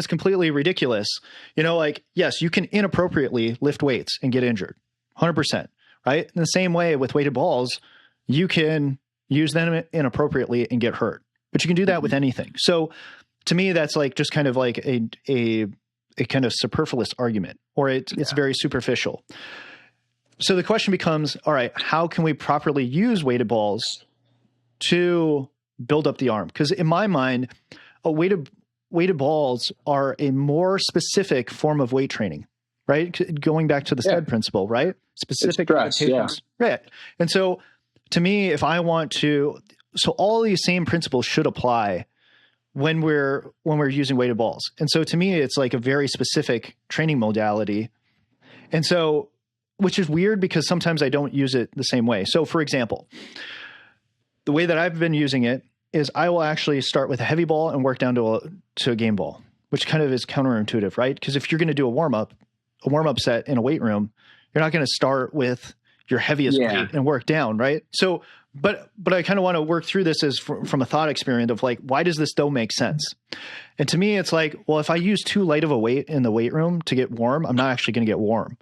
completely ridiculous. Like, yes, you can inappropriately lift weights and get injured 100%, right? In the same way with weighted balls, you can use them inappropriately and get hurt, but you can do that with anything. So to me, that's like just kind of like a kind of superfluous argument, or it's very superficial. So the question becomes, all right, how can we properly use weighted balls to build up the arm? Because in my mind, weighted balls are a more specific form of weight training, right? Going back to the STED principle, right? Specific adaptations. Right. And so to me, if I want to, so all these same principles should apply when we're using weighted balls. And so to me, it's like a very specific training modality. And so, which is weird because sometimes I don't use it the same way. So for example, the way that I've been using it is I will actually start with a heavy ball and work down to a game ball, which kind of is counterintuitive, right? Because if you're going to do a warm-up set in a weight room, you're not going to start with your heaviest weight and work down, right? So, but I kind of want to work through this as from a thought experiment of like, why does this though make sense? And to me, it's like, well, if I use too light of a weight in the weight room to get warm, I'm not actually going to get warm.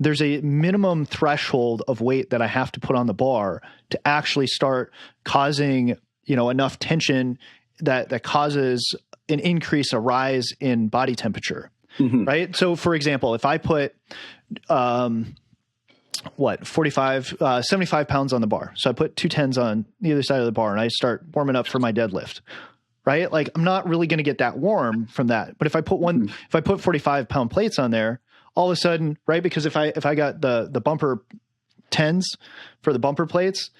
there's a minimum threshold of weight that I have to put on the bar to actually start causing, enough tension that causes an increase, a rise in body temperature. Mm-hmm. Right. So for example, if I put, 75 pounds on the bar. So I put 210s on the other side of the bar and I start warming up for my deadlift. Right. Like I'm not really going to get that warm from that. But if I put if I put 45-pound plates on there, all of a sudden, right. Because if I got the bumper 10s for the bumper plates,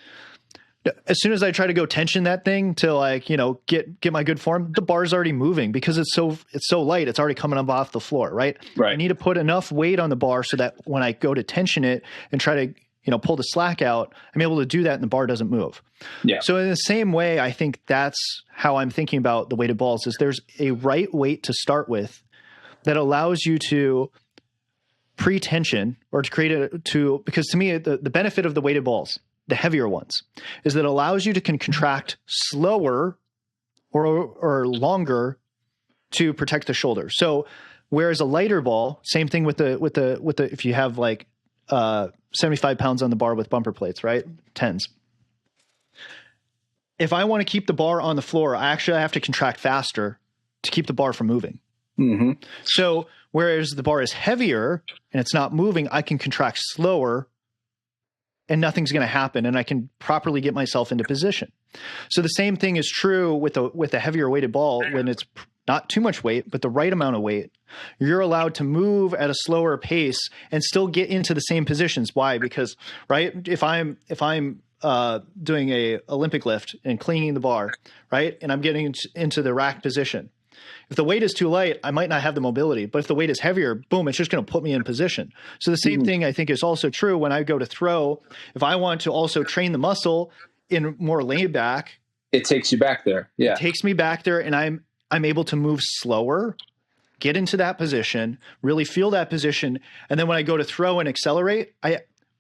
as soon as I try to go tension that thing to get my good form, the bar's already moving because it's so light. It's already coming up off the floor. Right. Right. I need to put enough weight on the bar so that when I go to tension it and try to, pull the slack out, I'm able to do that and the bar doesn't move. Yeah. So in the same way, I think that's how I'm thinking about the weighted balls is there's a right weight to start with that allows you to pre-tension or to create because to me, the benefit of the weighted balls, the heavier ones, is that it allows you to contract slower or longer to protect the shoulder. So whereas a lighter ball, same thing with the if you have 75 pounds on the bar with bumper plates, right? 10s. If I want to keep the bar on the floor, I actually have to contract faster to keep the bar from moving. Mm-hmm. So whereas the bar is heavier and it's not moving, I can contract slower and nothing's going to happen and I can properly get myself into position. So the same thing is true with a heavier weighted ball when it's not too much weight, but the right amount of weight. You're allowed to move at a slower pace and still get into the same positions. Why? Because, right, if I'm doing a Olympic lift and cleaning the bar, right, and I'm getting into the rack position, if the weight is too light, I might not have the mobility. But if the weight is heavier, boom, it's just going to put me in position. So the same thing I think is also true when I go to throw. If I want to also train the muscle in more laid back, it takes you back there. Yeah. It takes me back there and I'm able to move slower, get into that position, really feel that position. And then when I go to throw and accelerate,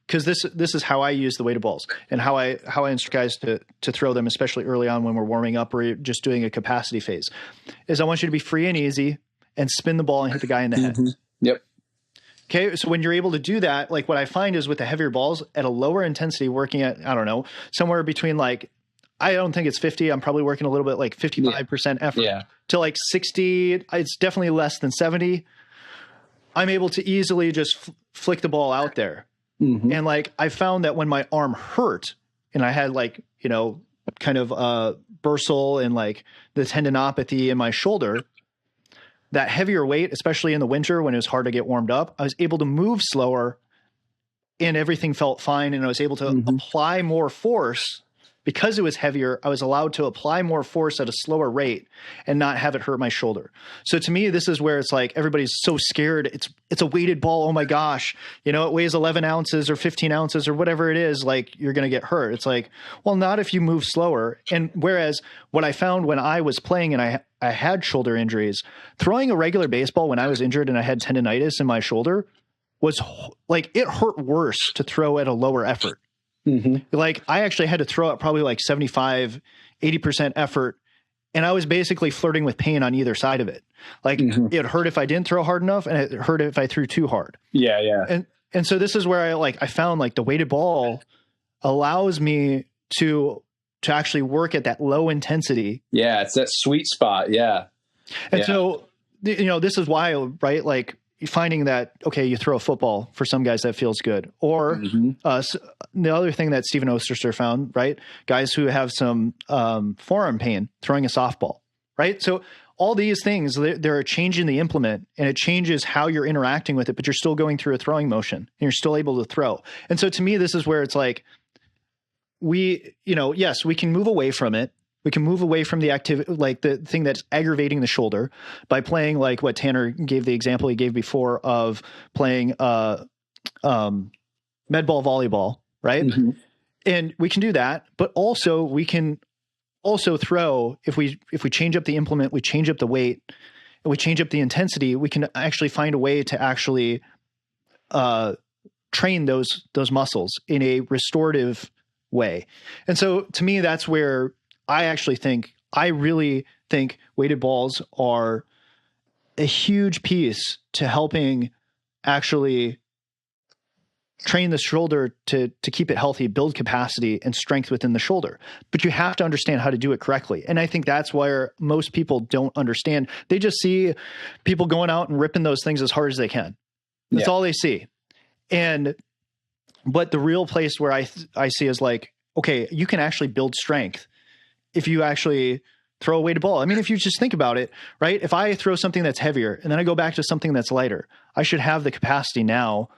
because this is how I use the weighted balls and how I instruct guys to throw them, especially early on when we're warming up or just doing a capacity phase, is I want you to be free and easy and spin the ball and hit the guy in the head. Yep. Okay. So when you're able to do that, like what I find is with the heavier balls at a lower intensity, working at, I don't know, somewhere between I don't think it's 50. I'm probably working a little bit 55% effort to 60. It's definitely less than 70. I'm able to easily just flick the ball out there. Mm-hmm. And I found that when my arm hurt and I had kind of bursal and the tendinopathy in my shoulder, that heavier weight, especially in the winter when it was hard to get warmed up, I was able to move slower and everything felt fine. And I was able to apply more force. Because it was heavier, I was allowed to apply more force at a slower rate and not have it hurt my shoulder. So to me, this is where it's everybody's so scared. It's a weighted ball. Oh my gosh. It weighs 11 ounces or 15 ounces or whatever it is, you're going to get hurt. It's well, not if you move slower. And whereas what I found when I was playing and I had shoulder injuries, throwing a regular baseball when I was injured and I had tendinitis in my shoulder was it hurt worse to throw at a lower effort. Mm-hmm. I actually had to throw out probably 75, 80% effort. And I was basically flirting with pain on either side of it. It hurt if I didn't throw hard enough and it hurt if I threw too hard. Yeah. Yeah. And so this is where I found the weighted ball allows me to actually work at that low intensity. Yeah. It's that sweet spot. Yeah. And so, this is why, right? Finding that, okay, you throw a football for some guys that feels good. Or the other thing that Stephen Osterster found, right? Guys who have some forearm pain throwing a softball, right? So all these things, they're changing the implement and it changes how you're interacting with it, but you're still going through a throwing motion and you're still able to throw. And so to me, this is where it's yes, we can move away from it. We can move away from the activity, the thing that's aggravating the shoulder by playing what Tanner gave the example he gave before of playing med ball volleyball, right? Mm-hmm. And we can do that, but also we can also throw if we change up the implement, we change up the weight, and we change up the intensity, we can actually find a way to actually train those muscles in a restorative way. And so to me, that's where I really think weighted balls are a huge piece to helping actually train the shoulder to keep it healthy, build capacity and strength within the shoulder. But you have to understand how to do it correctly. And I think that's where most people don't understand. They just see people going out and ripping those things as hard as they can. That's all they see. But the real place where I see is like, okay, you can actually build strength if you actually throw a weighted ball. I mean, if you just think about it, right? If I throw something that's heavier and then I go back to something that's lighter, I should have the capacity now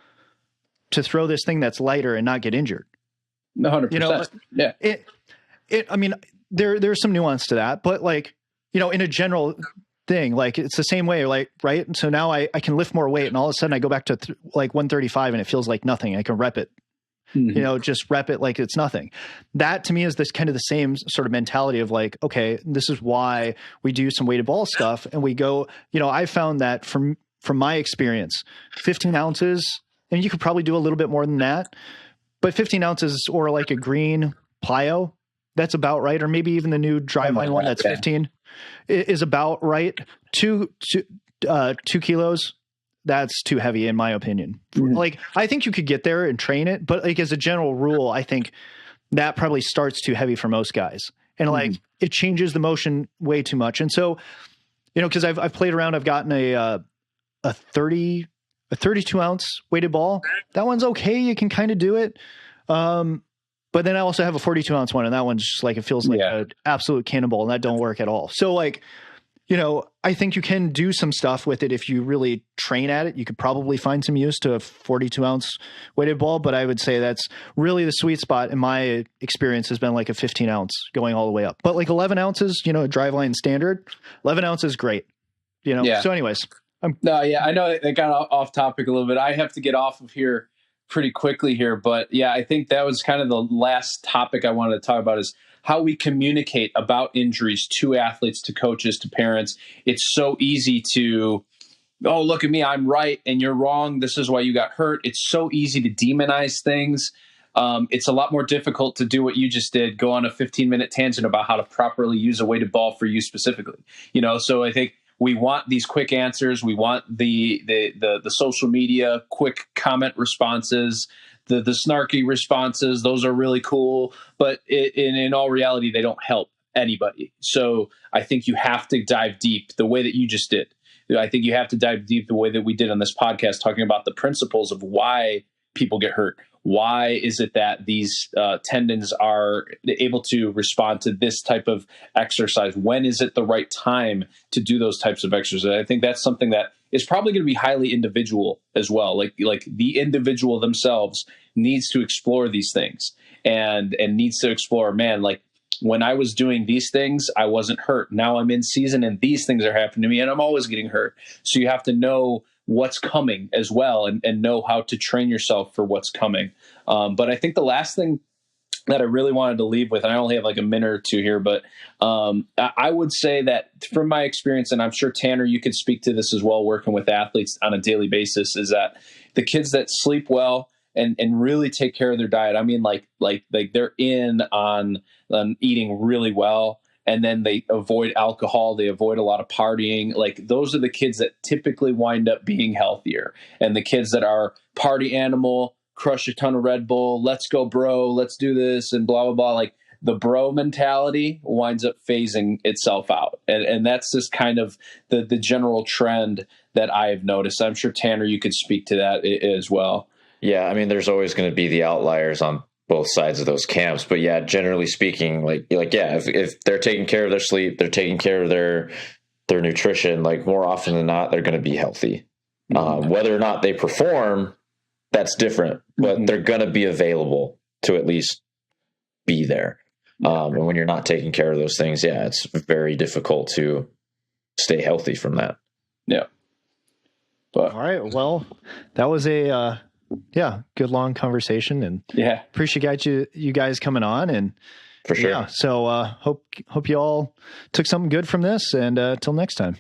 to throw this thing that's lighter and not get injured. 100%. You know, yeah. I mean, there's some nuance to that, but like, you know, in a general thing, like it's the same way, like, right. And so now I can lift more weight and all of a sudden I go back to like 135 and it feels like nothing. I can rep it, you know, just rep it like it's nothing. That to me is this kind of the same sort of mentality of like, okay, this is why we do some weighted ball stuff. And we go, you know, I found that from my experience, 15 ounces, and you could probably do a little bit more than that, but 15 ounces or like a green plyo, that's about right. Or maybe even the new driveline one that's 15 is about right. 2 kilos, that's too heavy in my opinion. Like, I think you could get there and train it, but like as a general rule, I think that probably starts too heavy for most guys. And like, it changes the motion way too much. And so, you know, cause I've played around, I've gotten a 32 ounce weighted ball. That one's okay. You can kind of do it. But then I also have a 42 ounce one and that one's just like, it feels like an absolute cannonball and that don't work at all. So like, you know, I think you can do some stuff with it if you really train at it. You could probably find some use to a 42 ounce weighted ball, but I would say that's really the sweet spot in my experience has been like a 15 ounce going all the way up. But like 11 ounces, you know, driveline standard, 11 ounces, great. You know, so anyways. No, yeah, I know it got off topic a little bit. I have to get off of here pretty quickly here, but yeah, I think that was kind of the last topic I wanted to talk about is how we communicate about injuries to athletes, to coaches, to parents. It's so easy to, oh, look at me, I'm right and you're wrong. This is why you got hurt. It's so easy to demonize things. It's a lot more difficult to do what you just did, go on a 15-minute tangent about how to properly use a weighted ball for you specifically. You know, so I think we want these quick answers. We want the social media quick comment responses, the snarky responses. Those are really cool, but in all reality, they don't help anybody. So I think you have to dive deep the way that you just did. I think you have to dive deep the way that we did on this podcast, talking about the principles of why people get hurt. Why is it that these tendons are able to respond to this type of exercise? When is it the right time to do those types of exercises? I think that's something that is probably going to be highly individual as well. Like the individual themselves needs to explore these things and needs to explore, man, like when I was doing these things, I wasn't hurt. Now I'm in season and these things are happening to me and I'm always getting hurt. So you have to know what's coming as well and know how to train yourself for what's coming. But I think the last thing that I really wanted to leave with, and I only have like a minute or two here, but I would say that from my experience, and I'm sure Tanner, you could speak to this as well, working with athletes on a daily basis, is that the kids that sleep well and really take care of their diet, I mean, like they're in on eating really well, and then they avoid alcohol, they avoid a lot of partying. Like those are the kids that typically wind up being healthier. And the kids that are party animal, crush a ton of Red Bull, let's go bro, let's do this and blah, blah, blah. Like the bro mentality winds up phasing itself out. And that's just kind of the general trend that I've noticed. I'm sure Tanner, you could speak to that as well. Yeah. I mean, there's always going to be the outliers on both sides of those camps, but yeah, generally speaking, like, yeah, if they're taking care of their sleep, they're taking care of their nutrition, like more often than not, they're going to be healthy. Whether or not they perform, that's different, but they're going to be available to at least be there. And when you're not taking care of those things, yeah, it's very difficult to stay healthy from that. Yeah. But all right. Well, that was a, good long conversation, and appreciate you guys coming on, and for sure. Yeah, so hope you all took something good from this, and till next time.